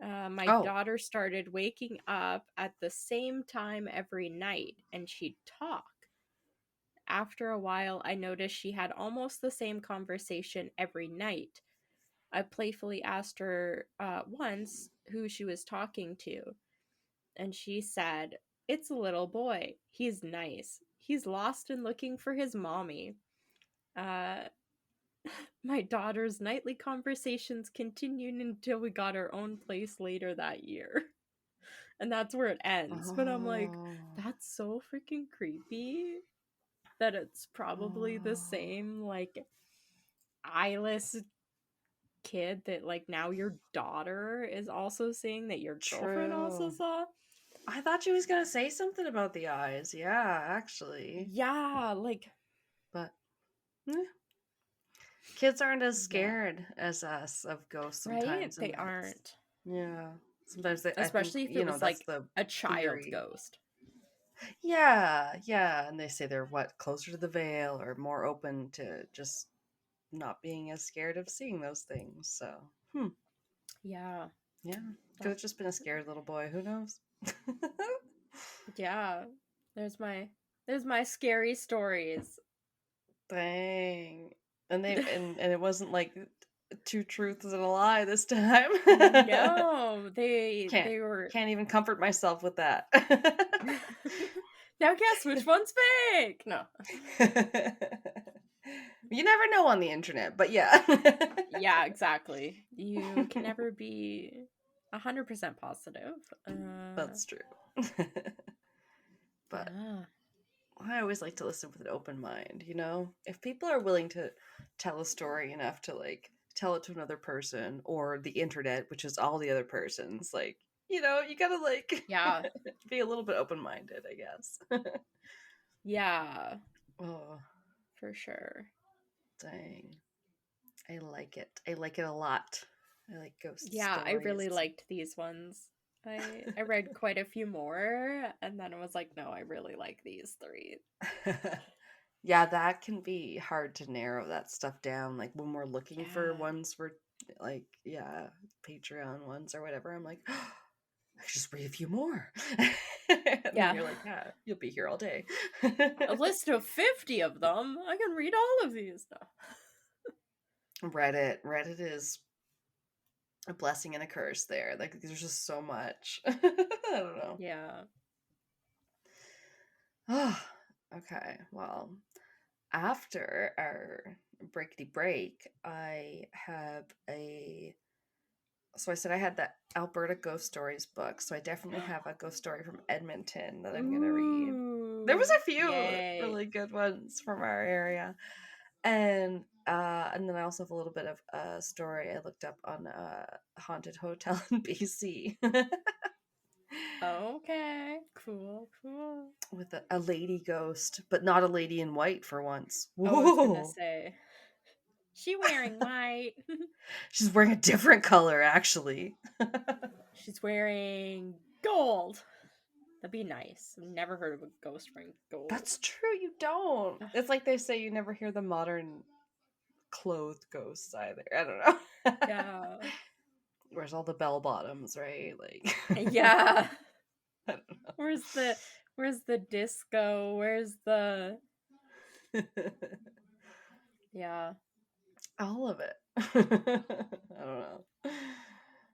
[SPEAKER 3] My daughter started waking up at the same time every night and she'd talk. After a while, I noticed she had almost the same conversation every night. I playfully asked her once who she was talking to, and she said, "It's a little boy. He's nice. He's lost and looking for his mommy. My daughter's nightly conversations continued until we got our own place later that year. And that's where it ends. But I'm like, that's so freaking creepy that it's probably the same, like, eyeless kid that, like, now your daughter is also seeing that your girlfriend also saw.
[SPEAKER 2] I thought she was gonna say something about the eyes. Yeah, actually.
[SPEAKER 3] Yeah, like,
[SPEAKER 2] but kids aren't as scared as us of ghosts sometimes.
[SPEAKER 3] Right? They aren't.
[SPEAKER 2] Yeah. Sometimes they,
[SPEAKER 3] especially
[SPEAKER 2] I think,
[SPEAKER 3] if it was
[SPEAKER 2] that's
[SPEAKER 3] like
[SPEAKER 2] the
[SPEAKER 3] a child
[SPEAKER 2] theory.
[SPEAKER 3] ghost.
[SPEAKER 2] Yeah, yeah. And they say they're closer to the veil or more open to just not being as scared of seeing those things. So,
[SPEAKER 3] Yeah.
[SPEAKER 2] Yeah. Could have just been a scared little boy. Who knows?
[SPEAKER 3] Yeah. There's my scary stories.
[SPEAKER 2] Dang. And it wasn't like 2 truths and a lie this time.
[SPEAKER 3] No, they were.
[SPEAKER 2] Can't even comfort myself with that.
[SPEAKER 3] Now guess which one's fake. No.
[SPEAKER 2] You never know on the internet, but yeah.
[SPEAKER 3] Yeah, exactly. You can never be 100% positive.
[SPEAKER 2] That's true. But
[SPEAKER 3] yeah.
[SPEAKER 2] I always like to listen with an open mind, If people are willing to tell a story enough to like tell it to another person or the internet, which is all the other persons, like, you gotta like be a little bit open-minded, I guess.
[SPEAKER 3] Yeah.
[SPEAKER 2] Oh,
[SPEAKER 3] for sure.
[SPEAKER 2] Dang. I like it. I like it a lot. I like ghost stories.
[SPEAKER 3] Yeah, I really liked these ones. I read quite a few more, and then I was like, no, I really like these 3.
[SPEAKER 2] Yeah, that can be hard to narrow that stuff down. Like when we're looking for ones for like, Patreon ones or whatever, I'm like, I should just read a few more. And then you're like, yeah, you'll be here all day.
[SPEAKER 3] A list of 50 of them. I can read all of these now.
[SPEAKER 2] Reddit is a blessing and a curse there. Like there's just so much. I don't know.
[SPEAKER 3] Yeah.
[SPEAKER 2] Oh, okay. Well, after our breakity break, I have so I said I had that Alberta Ghost Stories book, so I definitely have a ghost story from Edmonton that I'm gonna read. There was a few really good ones from our area. And then I also have a little bit of a story I looked up on a haunted hotel in BC.
[SPEAKER 3] Okay, cool.
[SPEAKER 2] With a lady ghost, but not a lady in white for once. Whoa.
[SPEAKER 3] I was gonna say, she wearing white.
[SPEAKER 2] She's wearing a different color, actually.
[SPEAKER 3] She's wearing gold. That'd be nice. I've never heard of a ghost wearing gold.
[SPEAKER 2] That's true, you don't. It's like they say you never hear the modern clothed ghosts either. I don't know.
[SPEAKER 3] Yeah.
[SPEAKER 2] Where's all the bell bottoms, right? Like
[SPEAKER 3] yeah.
[SPEAKER 2] I don't know.
[SPEAKER 3] Where's the disco? Where's the Yeah.
[SPEAKER 2] All of it. I don't know.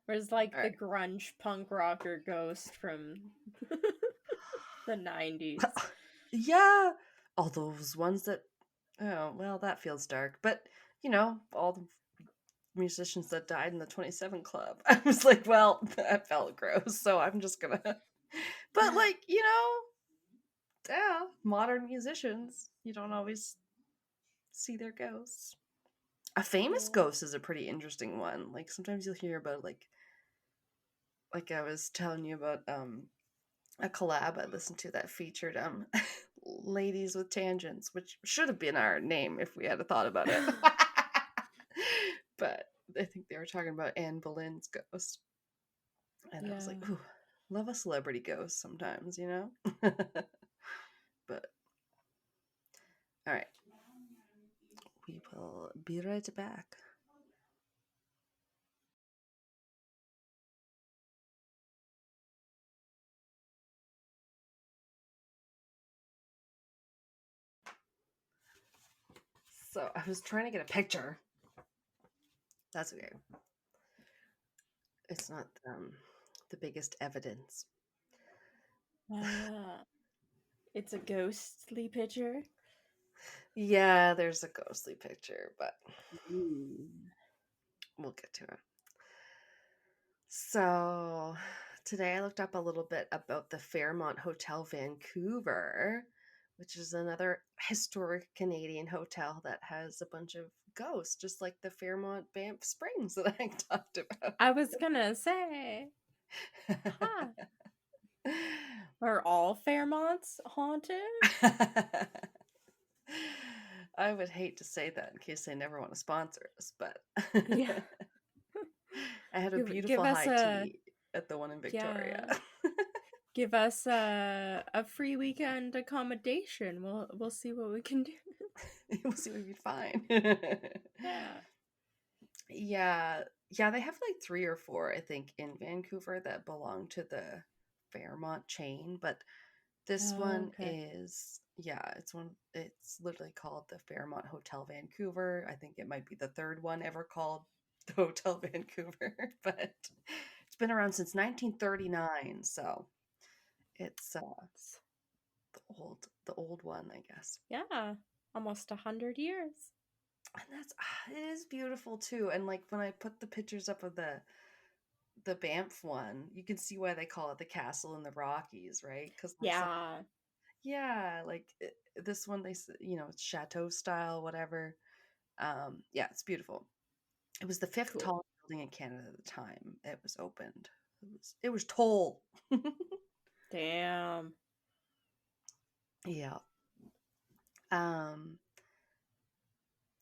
[SPEAKER 3] Where's like the grunge punk rocker ghost from the 90s?
[SPEAKER 2] Yeah. All those ones that that feels dark. But all the musicians that died in the 27 Club. I was like, well, that felt gross, so I'm just gonna but like, modern musicians, you don't always see their ghosts. A famous ghost is a pretty interesting one. Like sometimes you'll hear about like I was telling you about a collab I listened to that featured Ladies with Tangents, which should have been our name if we had a thought about it. But I think they were talking about Anne Boleyn's ghost. And I was like, ooh, love a celebrity ghost sometimes, But all right. We will be right back. So I was trying to get a picture. That's okay. It's not the biggest evidence.
[SPEAKER 3] It's a ghostly picture.
[SPEAKER 2] Yeah, there's a ghostly picture, but
[SPEAKER 3] Ooh.
[SPEAKER 2] we'll get to it. So, today I looked up a little bit about the Fairmont Hotel Vancouver, which is another historic Canadian hotel that has a bunch of ghosts, just like the Fairmont Banff Springs that I talked about.
[SPEAKER 3] I was gonna say, huh? Are all Fairmonts haunted?
[SPEAKER 2] I would hate to say that in case they never want to sponsor us, but
[SPEAKER 3] Yeah.
[SPEAKER 2] I had a
[SPEAKER 3] Give
[SPEAKER 2] beautiful
[SPEAKER 3] us
[SPEAKER 2] high
[SPEAKER 3] a
[SPEAKER 2] tea at the one in Victoria.
[SPEAKER 3] yeah. Give us a free weekend accommodation. We'll see what we can do.
[SPEAKER 2] We'll see what we find.
[SPEAKER 3] Yeah.
[SPEAKER 2] Yeah, yeah, they have like 3 or 4, I think, in Vancouver that belong to the Fairmont chain, but this
[SPEAKER 3] Oh,
[SPEAKER 2] one
[SPEAKER 3] okay.
[SPEAKER 2] is, yeah, it's literally called the Fairmont Hotel Vancouver. I think it might be the third one ever called the Hotel Vancouver, but it's been around since 1939, so it's the old one, I guess.
[SPEAKER 3] Yeah. Almost 100 years.
[SPEAKER 2] And it is beautiful too. And like when I put the pictures up of the Banff one, you can see why they call it the castle in the Rockies, right? Because it's like,
[SPEAKER 3] Yeah.
[SPEAKER 2] yeah, like this one, it's chateau style, whatever. Yeah, it's beautiful. It was the fifth
[SPEAKER 3] Cool.
[SPEAKER 2] tallest building in Canada at the time it was opened. It was tall.
[SPEAKER 3] Damn.
[SPEAKER 2] Yeah. Um.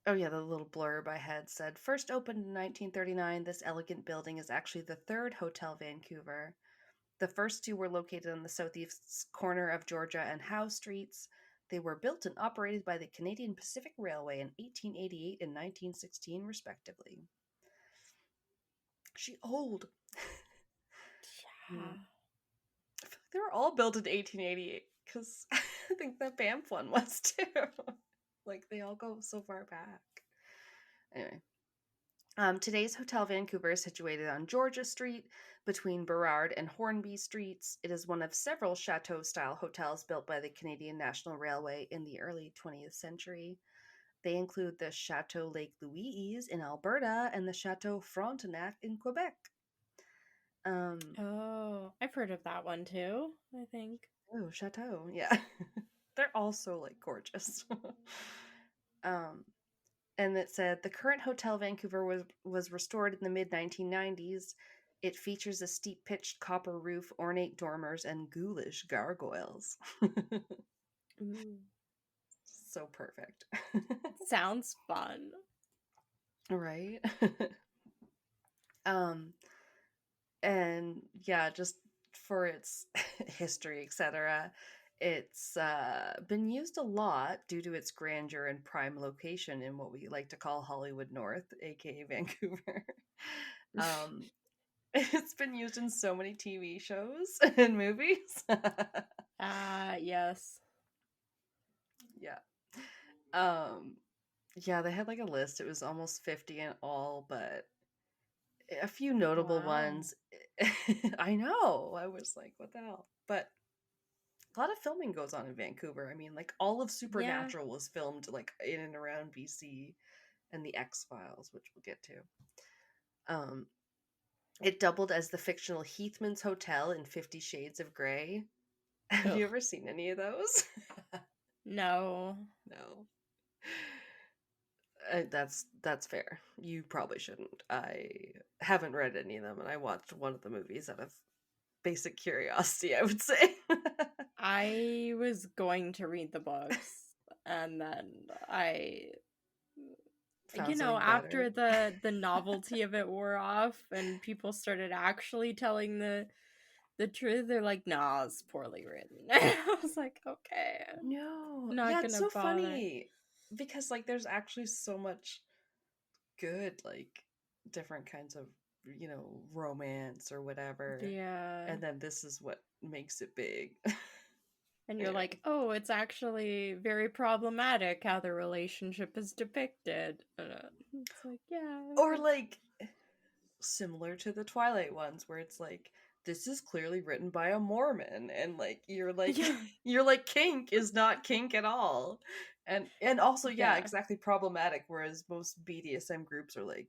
[SPEAKER 2] Oh yeah, the little blurb I had said first opened in 1939. This elegant building is actually the third Hotel Vancouver. The first 2 were located on the southeast corner of Georgia and Howe Streets. They were built and operated by the Canadian Pacific Railway in 1888 and 1916, respectively. She old.
[SPEAKER 3] Yeah.
[SPEAKER 2] Mm. I feel like they were all built in 1888 because I think the Banff one was too. Like they all go so far back. Anyway, today's Hotel Vancouver is situated on Georgia Street between Burrard and Hornby Streets. It is one of several chateau-style hotels built by the Canadian National Railway in the early 20th century. They include the Chateau Lake Louise in Alberta and the Chateau Frontenac in Quebec.
[SPEAKER 3] Oh, I've heard of that one too, I think.
[SPEAKER 2] Oh, chateau, yeah. They're also like gorgeous. um, and it said the current Hotel Vancouver was restored in the mid 1990s. It features a steep pitched copper roof, ornate dormers, and ghoulish gargoyles.
[SPEAKER 3] Ooh.
[SPEAKER 2] So perfect.
[SPEAKER 3] Sounds fun.
[SPEAKER 2] Right? um and yeah, just for its history, etc. It's been used a lot due to its grandeur and prime location in what we like to call Hollywood North, aka Vancouver. um, it's been used in so many TV shows and movies.
[SPEAKER 3] Yes.
[SPEAKER 2] Yeah. Um, yeah, they had like a list. It was almost 50 in all, but a few notable
[SPEAKER 3] Wow.
[SPEAKER 2] ones. I know. I was like, what the hell? But a lot of filming goes on in Vancouver. I mean, like all of
[SPEAKER 3] Yeah.
[SPEAKER 2] Supernatural was filmed like in and around BC, and the X-Files, which we'll get to. Um, it doubled as the fictional Heathman's Hotel in 50 Shades of Grey. Have
[SPEAKER 3] Ugh.
[SPEAKER 2] you ever seen any of those?
[SPEAKER 3] No.
[SPEAKER 2] No. That's fair. You probably shouldn't. I haven't read any of them, and I watched one of the movies out of basic curiosity, I would say.
[SPEAKER 3] I was going to read the books and then
[SPEAKER 2] Found something better.
[SPEAKER 3] after the novelty of it wore off and people started actually telling the truth, they're like, nah, it's poorly written. I was like, okay,
[SPEAKER 2] No.
[SPEAKER 3] not
[SPEAKER 2] Yeah, it's
[SPEAKER 3] gonna
[SPEAKER 2] so
[SPEAKER 3] bother.
[SPEAKER 2] funny because like there's actually so much good like different kinds of, romance or whatever.
[SPEAKER 3] Yeah.
[SPEAKER 2] And then this is what makes it big.
[SPEAKER 3] And you're
[SPEAKER 2] Anyway.
[SPEAKER 3] like, oh, it's actually very problematic how the relationship is depicted. It's like, yeah,
[SPEAKER 2] Or
[SPEAKER 3] okay.
[SPEAKER 2] like similar to the Twilight ones where it's like this is clearly written by a Mormon, and like you're like
[SPEAKER 3] Yeah.
[SPEAKER 2] you're like kink is not kink at all, and also
[SPEAKER 3] Yeah.
[SPEAKER 2] exactly problematic. Whereas most BDSM groups are like,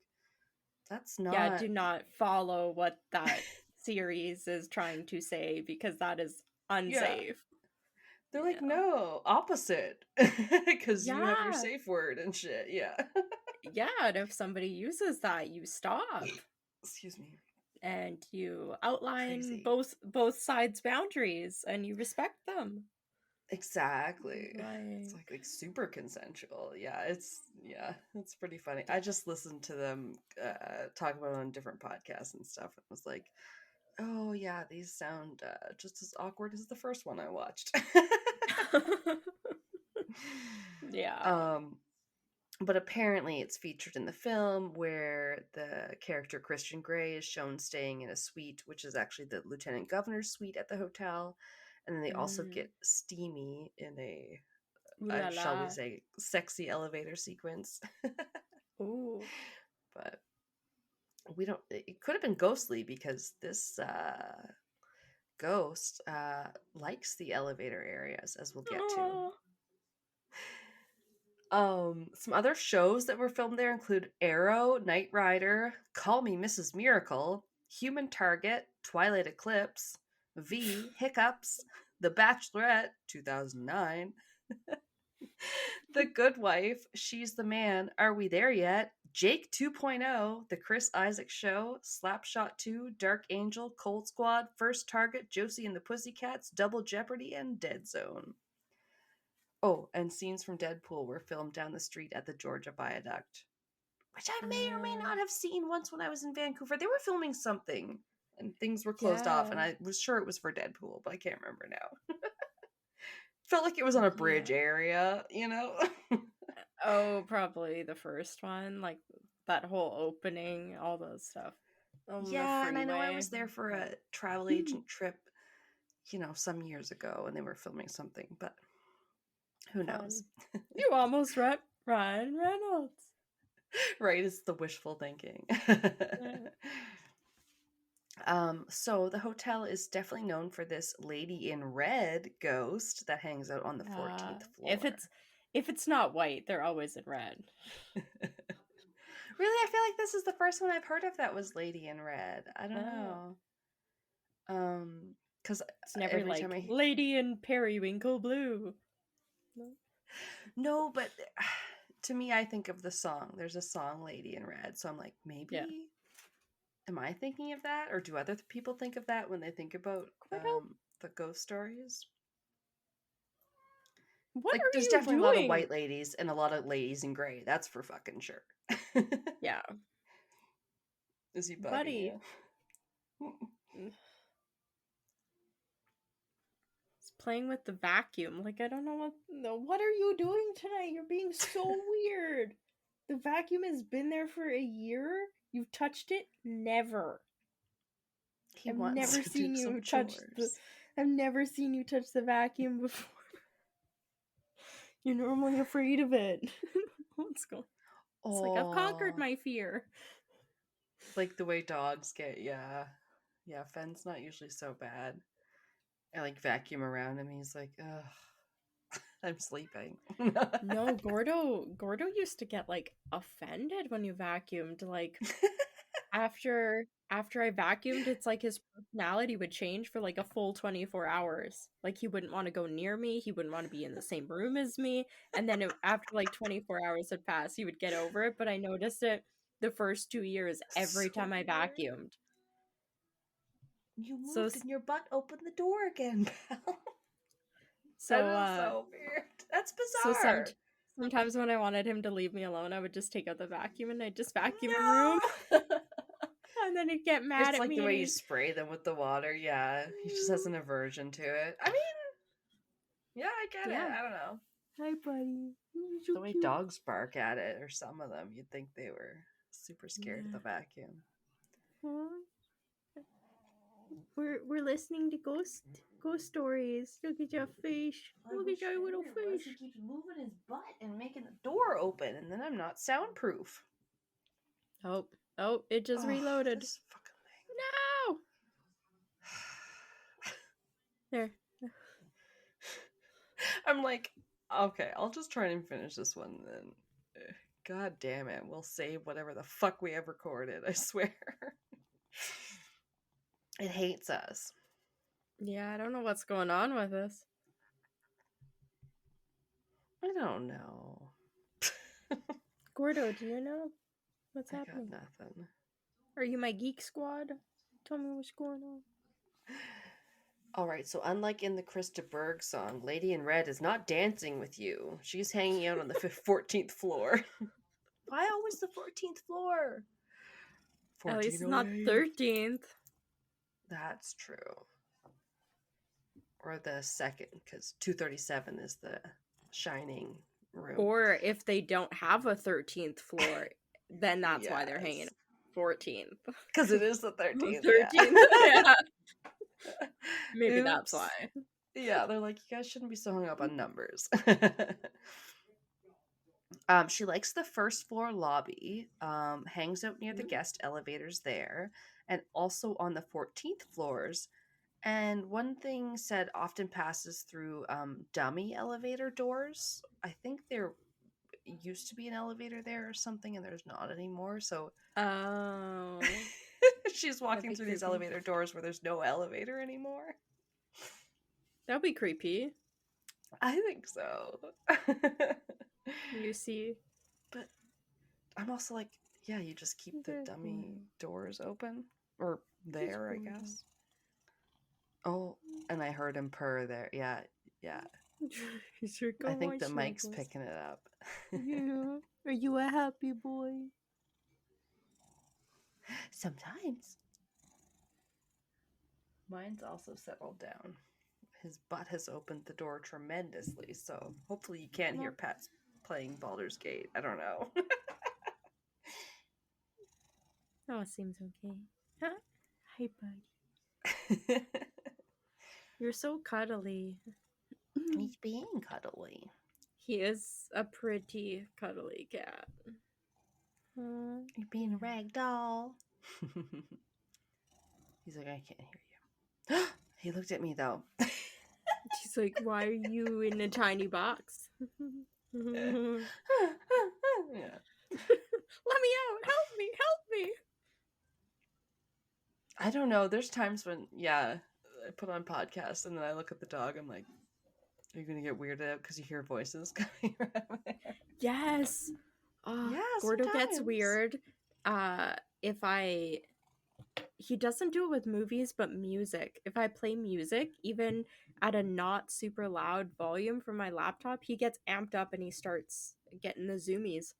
[SPEAKER 2] that's
[SPEAKER 3] Yeah,
[SPEAKER 2] not.
[SPEAKER 3] do not follow what that series is trying to say because that is
[SPEAKER 2] Yeah,
[SPEAKER 3] unsafe.
[SPEAKER 2] they're
[SPEAKER 3] You
[SPEAKER 2] like,
[SPEAKER 3] know?
[SPEAKER 2] no, opposite, because you have your
[SPEAKER 3] Yeah.
[SPEAKER 2] safe word and shit. Yeah.
[SPEAKER 3] Yeah, and if somebody uses that, you stop
[SPEAKER 2] Excuse me.
[SPEAKER 3] and you outline
[SPEAKER 2] Crazy.
[SPEAKER 3] both sides' boundaries and you respect them.
[SPEAKER 2] Exactly. It's
[SPEAKER 3] Like,
[SPEAKER 2] like super consensual. It's pretty funny. I just listened to them talk about it on different podcasts and stuff, and was like, oh yeah, these sound just as awkward as the first one I watched.
[SPEAKER 3] yeah.
[SPEAKER 2] um, but apparently it's featured in the film where the character Christian Grey is shown staying in a suite, which is actually the lieutenant governor's suite at the hotel. And then they also get steamy in a,
[SPEAKER 3] Ooh la
[SPEAKER 2] shall we
[SPEAKER 3] la.
[SPEAKER 2] say, sexy elevator sequence.
[SPEAKER 3] Ooh.
[SPEAKER 2] But we don't, it could have been ghostly because this ghost likes the elevator areas, as we'll get to.
[SPEAKER 3] Oh.
[SPEAKER 2] Some other shows that were filmed there include Arrow, Knight Rider, Call Me Mrs. Miracle, Human Target, Twilight Eclipse, V, Hiccups, The Bachelorette, 2009, The Good Wife, She's the Man, Are We There Yet, Jake 2.0, The Chris Isaac Show, Slapshot 2, Dark Angel, Cold Squad, First Target, Josie and the Pussycats, Double Jeopardy, and Dead Zone. Oh, and scenes from Deadpool were filmed down the street at the Georgia Viaduct, which I may or may not have seen once when I was in Vancouver. They were filming something, and things were closed off, and
[SPEAKER 3] Yeah.
[SPEAKER 2] I was sure it was for Deadpool, but I can't remember now. Felt like it was on a bridge area, you know?
[SPEAKER 3] Oh, probably the first one, like that whole opening, all those stuff on the
[SPEAKER 2] Yeah, and I know I
[SPEAKER 3] freeway.
[SPEAKER 2] was there for a travel agent trip, some years ago, and they were filming something, but who knows?
[SPEAKER 3] You almost met Ryan Reynolds.
[SPEAKER 2] Right, it's the wishful thinking. So the hotel is definitely known for this lady in red ghost that hangs out on the 14th floor.
[SPEAKER 3] If it's not white, they're always in red.
[SPEAKER 2] Really, I feel like this is the first one I've heard of that was lady in red. I don't know. Because
[SPEAKER 3] it's never
[SPEAKER 2] every
[SPEAKER 3] like
[SPEAKER 2] time
[SPEAKER 3] lady in periwinkle blue.
[SPEAKER 2] No, but to me, I think of the song. There's a song, Lady in Red. So I'm like, maybe, am I thinking of that? Or do other people think of that when they think about the ghost stories?
[SPEAKER 3] What
[SPEAKER 2] Like,
[SPEAKER 3] are
[SPEAKER 2] there's
[SPEAKER 3] you
[SPEAKER 2] definitely
[SPEAKER 3] doing?
[SPEAKER 2] a lot of white ladies and a lot of ladies in gray. That's for fucking sure.
[SPEAKER 3] Yeah.
[SPEAKER 2] Is he bugging
[SPEAKER 3] Buddy.
[SPEAKER 2] you?
[SPEAKER 3] He's playing with the vacuum. Like, I don't know what are you doing tonight? You're being so weird. The vacuum has been there for a year. You've touched it? Never. I've never seen you touch the vacuum before. You're normally afraid of it. Let's go. It's like, I've conquered my fear.
[SPEAKER 2] Like the way dogs get, yeah. Fenn's not usually so bad. I like vacuum around him. He's like, ugh, I'm sleeping.
[SPEAKER 3] No, Gordo used to get like offended when you vacuumed. Like after I vacuumed, it's like his personality would change for like a full 24 hours. Like he wouldn't want to go near me, he wouldn't want to be in the same room as me, and then after like 24 hours had passed, he would get over it, but I noticed it the first 2 years every time I vacuumed.
[SPEAKER 2] You moved and your butt opened the door again, pal.
[SPEAKER 3] So
[SPEAKER 2] that is so weird. That's bizarre.
[SPEAKER 3] So sometimes when I wanted him to leave me alone, I would just take out the vacuum and I'd just vacuum a room. And then he'd get mad at me.
[SPEAKER 2] It's like the way you spray them with the water. Yeah, he just has an aversion to it. I mean, yeah, I get it. I don't know.
[SPEAKER 3] Hi, buddy.
[SPEAKER 2] The way dogs bark at it, or some of them, you'd think they were super scared of the vacuum.
[SPEAKER 3] We're listening to ghost stories. Look at your face. Look at your little face.
[SPEAKER 2] He keeps moving his butt and making the door open, and then I'm not soundproof.
[SPEAKER 3] Oh, it just reloaded.
[SPEAKER 2] This fucking thing.
[SPEAKER 3] No! There.
[SPEAKER 2] I'm like, okay, I'll just try and finish this one then. God damn it, we'll save whatever the fuck we have recorded, I swear. It hates us.
[SPEAKER 3] Yeah, I don't know what's going on with this.
[SPEAKER 2] I don't know.
[SPEAKER 3] Gordo, do you know what's
[SPEAKER 2] I
[SPEAKER 3] happening?
[SPEAKER 2] got nothing.
[SPEAKER 3] Are you my geek squad? Tell me what's going on.
[SPEAKER 2] Alright, so unlike in the Krista Berg song, Lady in Red is not dancing with you. She's hanging out on the 14th floor. Why always the 14th floor?
[SPEAKER 3] At least it's not
[SPEAKER 2] 1408.
[SPEAKER 3] 13th.
[SPEAKER 2] That's true. Or the second, because 237 is the shining room.
[SPEAKER 3] Or if they don't have a 13th floor, then that's why they're hanging 14th.
[SPEAKER 2] Because it is the 13th.
[SPEAKER 3] 13th. Yeah. Maybe that's why.
[SPEAKER 2] Yeah, they're like, you guys shouldn't be so hung up on numbers. She likes the first floor lobby, hangs out near the guest elevators there, and also on the 14th floors. And one thing said often passes through dummy elevator doors. I think there used to be an elevator there or something, and there's not anymore. So she's walking through these elevator doors where there's no elevator anymore.
[SPEAKER 3] That'd be creepy.
[SPEAKER 2] I think so.
[SPEAKER 3] You see.
[SPEAKER 2] But I'm also like, yeah, you just keep the dummy doors open. Or there, I guess. Oh, and I heard him purr there. Yeah. I think the mic's picking it up.
[SPEAKER 3] Yeah. Are you a happy boy?
[SPEAKER 2] Sometimes. Mine's also settled down. His butt has opened the door tremendously, so hopefully you can't hear Pat's playing Baldur's Gate. I don't know.
[SPEAKER 3] Oh, it seems okay. Hi, buddy. You're so cuddly.
[SPEAKER 2] He's being cuddly.
[SPEAKER 3] He is a pretty cuddly cat.
[SPEAKER 2] You're being a rag doll. He's like, I can't hear you. He looked at me, though.
[SPEAKER 3] She's like, why are you in a tiny box?
[SPEAKER 2] Yeah.
[SPEAKER 3] Let me out! Help me!
[SPEAKER 2] I don't know. There's times when, I put on podcasts and then I look at the dog. I'm like, are you going to get weirded out because you hear voices coming around there?
[SPEAKER 3] Yes! Gordo gets weird. He doesn't do it with movies, but music. If I play music, even at a not super loud volume from my laptop, he gets amped up and he starts getting the zoomies.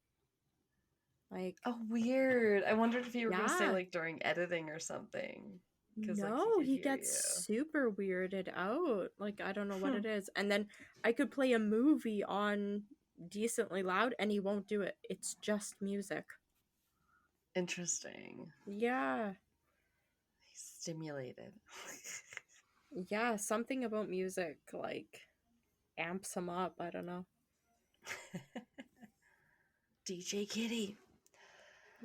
[SPEAKER 3] Like,
[SPEAKER 2] oh, weird. I wondered if you were going to say, like, during editing or something.
[SPEAKER 3] No, he gets super weirded out. Like, I don't know what it is. And then I could play a movie on decently loud and he won't do it. It's just music.
[SPEAKER 2] Interesting.
[SPEAKER 3] Yeah.
[SPEAKER 2] He's stimulated.
[SPEAKER 3] Yeah, something about music, like, amps him up. I don't know.
[SPEAKER 2] DJ Kitty.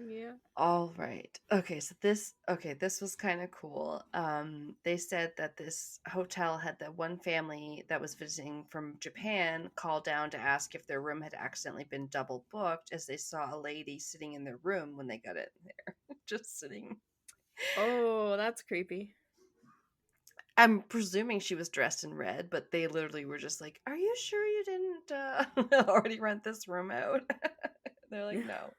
[SPEAKER 3] Yeah.
[SPEAKER 2] All right. Okay, so this was kind of cool. They said that this hotel had that one family that was visiting from Japan call down to ask if their room had accidentally been double booked, as they saw a lady sitting in their room when they got in there. Just sitting.
[SPEAKER 3] Oh, that's creepy.
[SPEAKER 2] I'm presuming she was dressed in red, but they literally were just like, "Are you sure you didn't already rent this room out?" They're like, "No."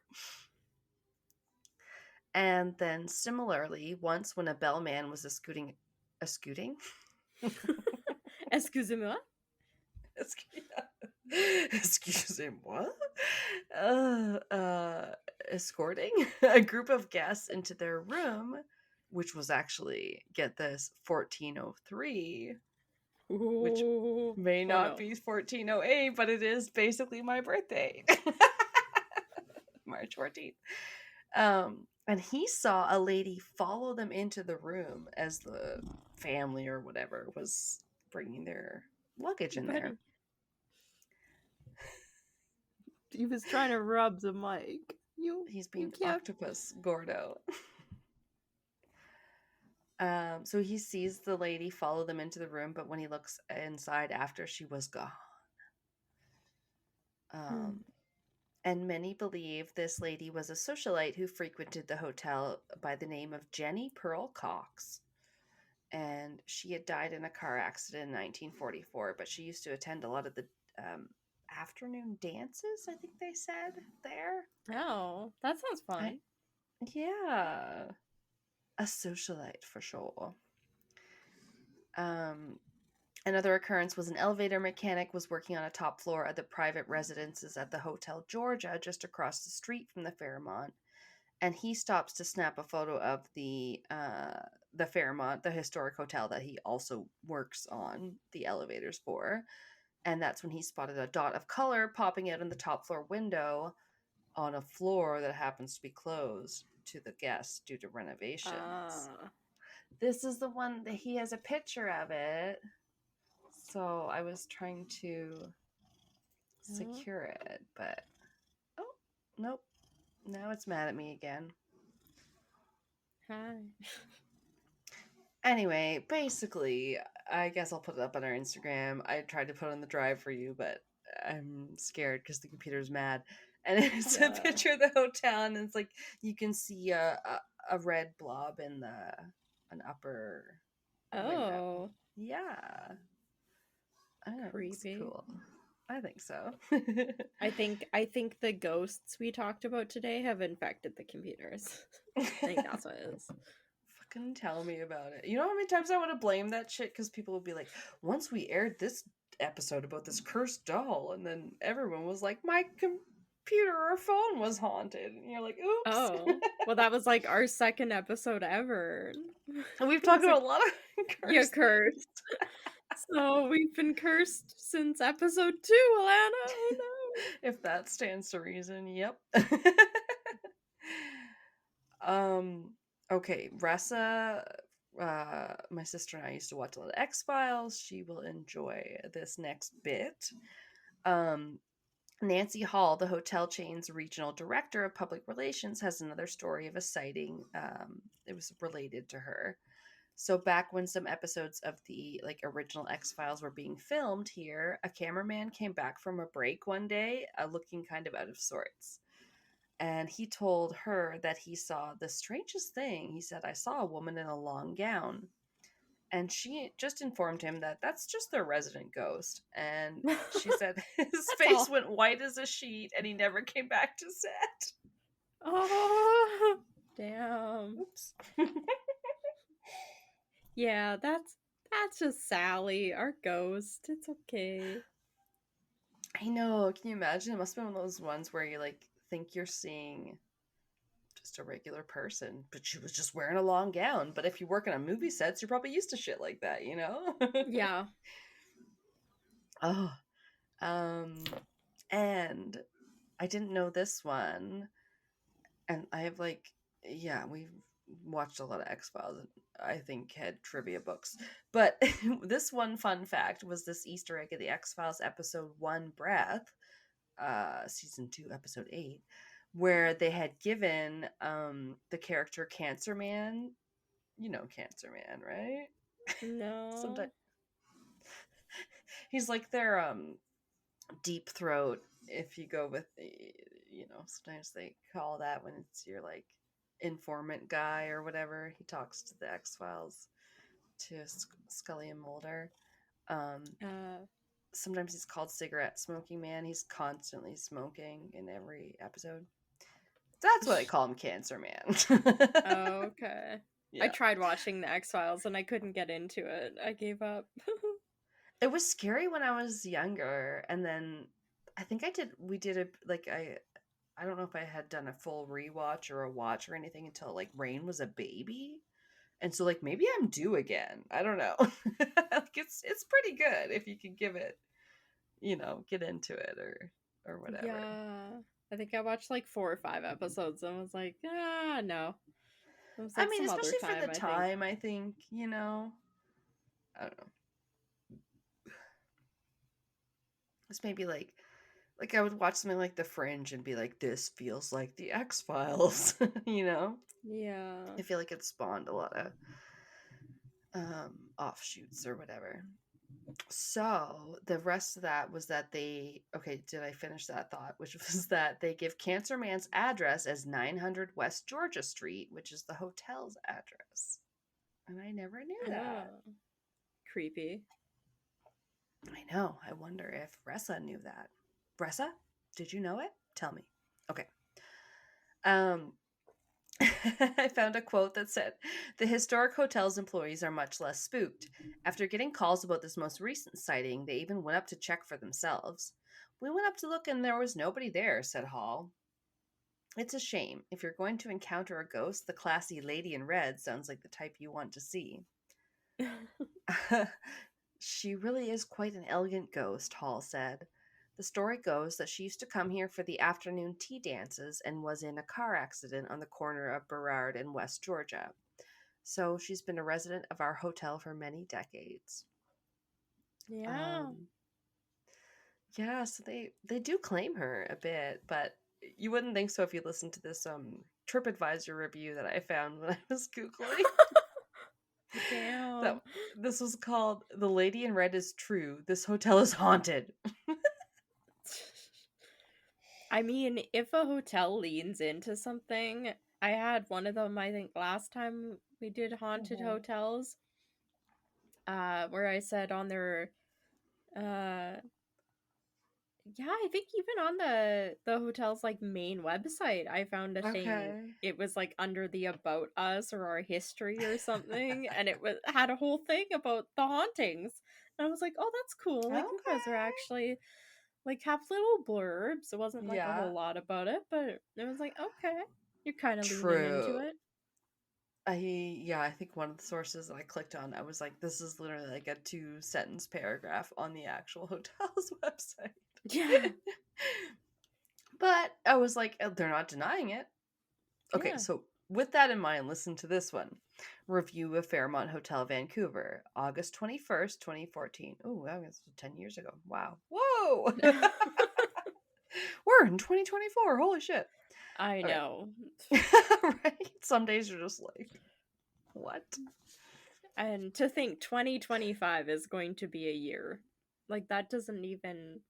[SPEAKER 2] And then similarly, once when a bellman was escooting?
[SPEAKER 3] Excusez-moi?
[SPEAKER 2] Excusez-moi? Escorting a group of guests into their room, which was actually, get this, 1403, which may not be 1408, but it is basically my birthday. March 14th. And he saw a lady follow them into the room as the family or whatever was bringing their luggage in there.
[SPEAKER 3] He was trying to rub the mic.
[SPEAKER 2] He's being octopus Gordo. So he sees the lady follow them into the room, but when he looks inside after, she was gone. And many believe this lady was a socialite who frequented the hotel by the name of Jenny Pearl Cox. And she had died in a car accident in 1944, but she used to attend a lot of the afternoon dances, I think they said, there.
[SPEAKER 3] Oh, that sounds fun.
[SPEAKER 2] Yeah. A socialite for sure. Another occurrence was an elevator mechanic was working on a top floor of the private residences at the Hotel Georgia just across the street from the Fairmont, and he stops to snap a photo of the Fairmont, the historic hotel that he also works on the elevators for, and that's when he spotted a dot of color popping out in the top floor window on a floor that happens to be closed to the guests due to renovations. This is the one that he has a picture of it. So I was trying to secure it, but oh, nope. Now it's mad at me again.
[SPEAKER 3] Hi.
[SPEAKER 2] Anyway, basically, I guess I'll put it up on our Instagram. I tried to put it on the drive for you, but I'm scared because the computer's mad. And it's a picture of the hotel, and it's like you can see a red blob in an upper window. Yeah.
[SPEAKER 3] Creepy.
[SPEAKER 2] Cool. I think so.
[SPEAKER 3] I think the ghosts we talked about today have infected the computers. I think that's what it is.
[SPEAKER 2] Fucking tell me about it. You know how many times I would have blamed that shit because people would be like, once we aired this episode about this cursed doll, and then everyone was like, my computer or phone was haunted, and you're like, oops.
[SPEAKER 3] Oh, well, that was like our second episode ever.
[SPEAKER 2] And we've talked about a lot of
[SPEAKER 3] cursed. So we've been cursed since episode 2, Alanna. Oh no.
[SPEAKER 2] If that stands to reason, yep. Okay, Ressa, my sister and I used to watch a lot of X-Files. She will enjoy this next bit. Nancy Hall, the hotel chain's regional director of public relations, has another story of a sighting. It was related to her. So back when some episodes of the original X-Files were being filmed here, a cameraman came back from a break one day looking kind of out of sorts. And he told her that he saw the strangest thing. He said, I saw a woman in a long gown. And she just informed him that that's just their resident ghost. And she said his face went white as a sheet and he never came back to set.
[SPEAKER 3] Oh, damn.
[SPEAKER 2] Oops.
[SPEAKER 3] Yeah, that's just Sally, our ghost. It's okay.
[SPEAKER 2] I know. Can you imagine? It must have been one of those ones where you think you're seeing just a regular person, but she was just wearing a long gown. But if you work on movie sets, you're probably used to shit like that, you know?
[SPEAKER 3] Yeah.
[SPEAKER 2] Oh. And I didn't know this one. And I have we've watched a lot of X-Files and I think had trivia books. But this one fun fact was this Easter egg of the X-Files episode 1 Breath, season 2, episode 8, where they had given the character Cancer Man. You know Cancer Man, right?
[SPEAKER 3] No.
[SPEAKER 2] Sometimes he's like their deep throat, if you go with sometimes they call that when it's your informant guy or whatever. He talks to the X-Files, to Scully and Mulder. Sometimes he's called Cigarette Smoking Man. He's constantly smoking in every episode. That's why they call him Cancer Man.
[SPEAKER 3] Oh, okay. Yeah. I tried watching the X-Files and I couldn't get into it. I gave up.
[SPEAKER 2] It was scary when I was younger, and then I think we did I don't know if I had done a full rewatch or a watch or anything until Rain was a baby. And so maybe I'm due again. I don't know. It's pretty good if you can give it, get into it or whatever.
[SPEAKER 3] Yeah. I think I watched 4 or 5 episodes and was like, no. It was
[SPEAKER 2] I mean, especially for the time, I think, I don't know. It's maybe I would watch something like The Fringe and be like, this feels like the X-Files,
[SPEAKER 3] Yeah.
[SPEAKER 2] I feel like it spawned a lot of offshoots or whatever. So the rest of that was that did I finish that thought? Which was that they give Cancer Man's address as 900 West Georgia Street, which is the hotel's address. And I never knew that.
[SPEAKER 3] Creepy.
[SPEAKER 2] I know. I wonder if Ressa knew that. Ressa, did you know it? Tell me. Okay. I found a quote that said, "The historic hotel's employees are much less spooked. After getting calls about this most recent sighting, they even went up to check for themselves. We went up to look and there was nobody there," said Hall. "It's a shame. If you're going to encounter a ghost, the classy lady in red sounds like the type you want to see." "She really is quite an elegant ghost," Hall said. "The story goes that she used to come here for the afternoon tea dances and was in a car accident on the corner of Burrard and West Georgia. So she's been a resident of our hotel for many decades."
[SPEAKER 3] Yeah.
[SPEAKER 2] Yeah, so they do claim her a bit, but you wouldn't think so if you listened to this TripAdvisor review that I found when I was Googling.
[SPEAKER 3] Damn.
[SPEAKER 2] This was called "The Lady in Red is True. This hotel is haunted."
[SPEAKER 3] I mean, if a hotel leans into something, I had one of them, I think, last time we did haunted hotels, where I said on their, yeah, I think even on the hotel's like main website, I found a thing. It was like under the About Us or our history or something, and it had a whole thing about the hauntings. And I was like, oh, that's cool. Like you guys are actually like have little blurbs. It wasn't like a whole lot about it, but it was like, okay, you're kind of leaning into it.
[SPEAKER 2] I think one of the sources that I clicked on, I was like, this is literally like a 2-sentence paragraph on the actual hotel's website.
[SPEAKER 3] Yeah.
[SPEAKER 2] But I was like, they're not denying it. Okay,
[SPEAKER 3] Yeah.
[SPEAKER 2] so with that in mind, listen to this one. Review of Fairmont Hotel Vancouver, August 21st, 2014. Oh, that was 10 years ago. Wow. Whoa! We're in 2024. Holy shit.
[SPEAKER 3] I know.
[SPEAKER 2] Right? Some days you're just like, what?
[SPEAKER 3] And to think 2025 is going to be a year. Like, that doesn't even...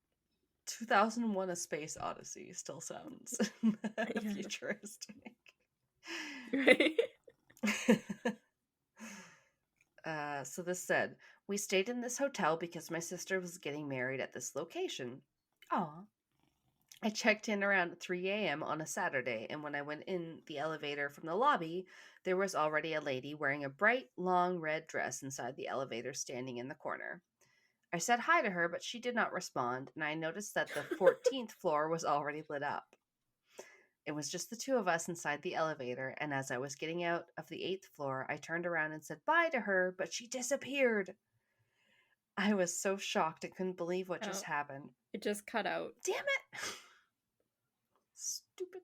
[SPEAKER 2] 2001 A Space Odyssey still sounds futuristic.
[SPEAKER 3] Right?
[SPEAKER 2] So this said, "We stayed in this hotel because my sister was getting married at this location. Aw. I checked in around 3 a.m. on a Saturday, and when I went in the elevator from the lobby, there was already a lady wearing a bright, long red dress inside the elevator standing in the corner. I said hi to her, but she did not respond, and I noticed that the 14th floor was already lit up. It was just the two of us inside the elevator, and as I was getting out of the 8th floor, I turned around and said bye to her, but she disappeared. I was so shocked I couldn't believe what just happened."
[SPEAKER 3] It just cut out.
[SPEAKER 2] Damn it! Stupid.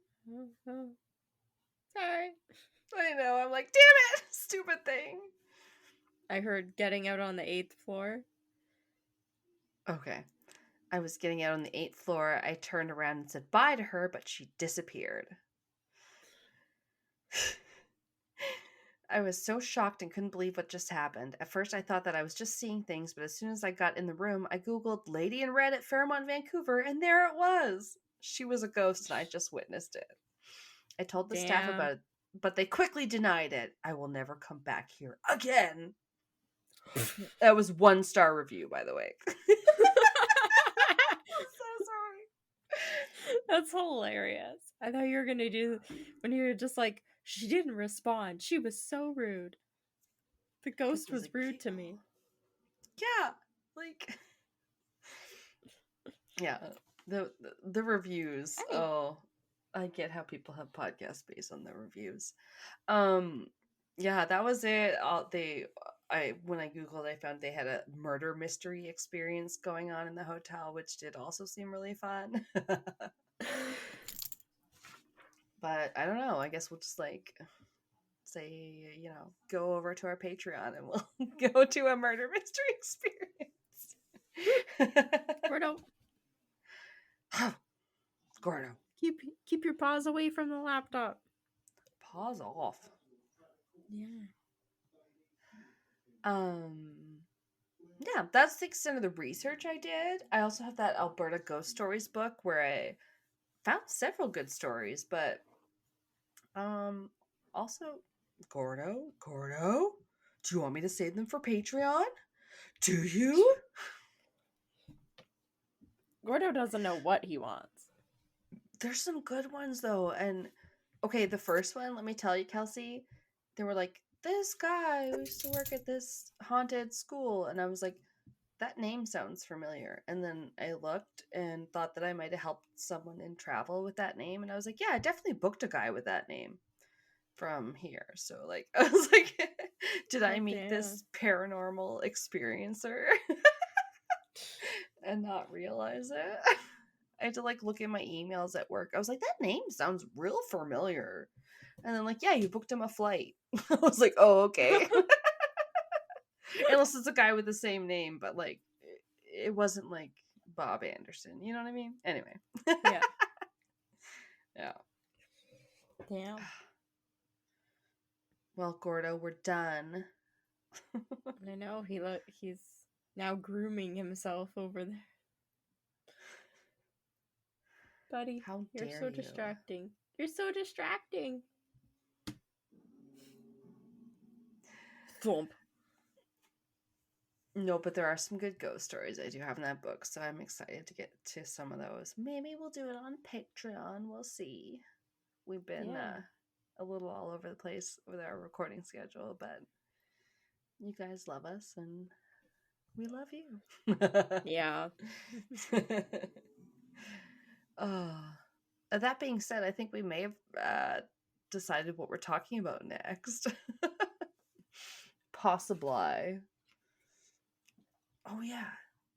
[SPEAKER 3] Sorry.
[SPEAKER 2] I know, I'm like, damn it! Stupid thing.
[SPEAKER 3] I heard getting out on the 8th floor.
[SPEAKER 2] Okay. I was getting out on the 8th floor. I turned around and said bye to her, but she disappeared. I was so shocked and couldn't believe what just happened. At first, I thought that I was just seeing things, but as soon as I got in the room, I Googled "Lady in Red at Fairmont, Vancouver," and there it was. She was a ghost, and I just witnessed it. I told the staff about it, but they quickly denied it. I will never come back here again. That was 1-star review, by the way. So sorry.
[SPEAKER 3] That's hilarious. I thought you were gonna do when you were just like, she didn't respond. She was so rude. The ghost was rude to me.
[SPEAKER 2] Yeah, like, yeah. The reviews. Oh, I get how people have podcasts based on their reviews. Yeah, that was it. When I Googled, I found they had a murder mystery experience going on in the hotel, which did also seem really fun. But I don't know. I guess we'll just like say, go over to our Patreon and we'll go to a murder mystery experience.
[SPEAKER 3] Gordo.
[SPEAKER 2] Gordo.
[SPEAKER 3] Keep your paws away from the laptop.
[SPEAKER 2] Paws off.
[SPEAKER 3] Yeah.
[SPEAKER 2] Yeah, that's the extent of the research I did. I also have that Alberta Ghost Stories book where I found several good stories, but also Gordo, do you want me to save them for Patreon? Do you?
[SPEAKER 3] Gordo doesn't know what he wants.
[SPEAKER 2] There's some good ones though, and okay, the first one, let me tell you, Kelsey, they were like, this guy who used to work at this haunted school, and I was like, that name sounds familiar. And then I looked and thought that I might have helped someone in travel with that name, and I was like, yeah, I definitely booked a guy with that name from here. So like, I was like, did I
[SPEAKER 3] Oh,
[SPEAKER 2] meet
[SPEAKER 3] damn.
[SPEAKER 2] this paranormal experiencer and not realize it? I had to like look in my emails at work. I was like, that name sounds real familiar. And then like, yeah, you booked him a flight. I was like, oh, okay. Unless it's a guy with the same name, but like it wasn't like Bob Anderson. You know what I mean? Anyway.
[SPEAKER 3] Yeah.
[SPEAKER 2] Yeah.
[SPEAKER 3] Damn.
[SPEAKER 2] Well, Gordo, we're done.
[SPEAKER 3] I know he's now grooming himself over there. Buddy,
[SPEAKER 2] How
[SPEAKER 3] you're
[SPEAKER 2] dare
[SPEAKER 3] so
[SPEAKER 2] you?
[SPEAKER 3] distracting. You're so distracting. Thump.
[SPEAKER 2] No, but there are some good ghost stories I do have in that book, so I'm excited to get to some of those. Maybe we'll do it on Patreon. We'll see. We've been a little all over the place with our recording schedule, but you guys love us and we love you.
[SPEAKER 3] Yeah.
[SPEAKER 2] That being said, I think we may have decided what we're talking about next. Possibly. Oh yeah,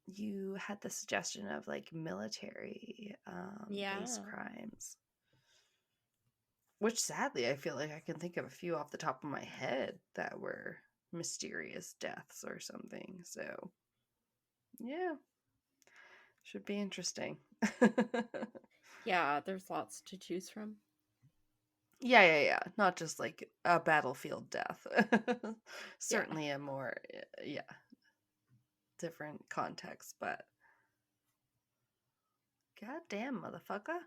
[SPEAKER 2] you had the suggestion of like military based crimes, which sadly I feel like I can think of a few off the top of my head that were mysterious deaths or something. So yeah, should be interesting.
[SPEAKER 3] Yeah, there's lots to choose from.
[SPEAKER 2] Yeah. Not just like a battlefield death. Certainly a more, different context, but goddamn, motherfucker.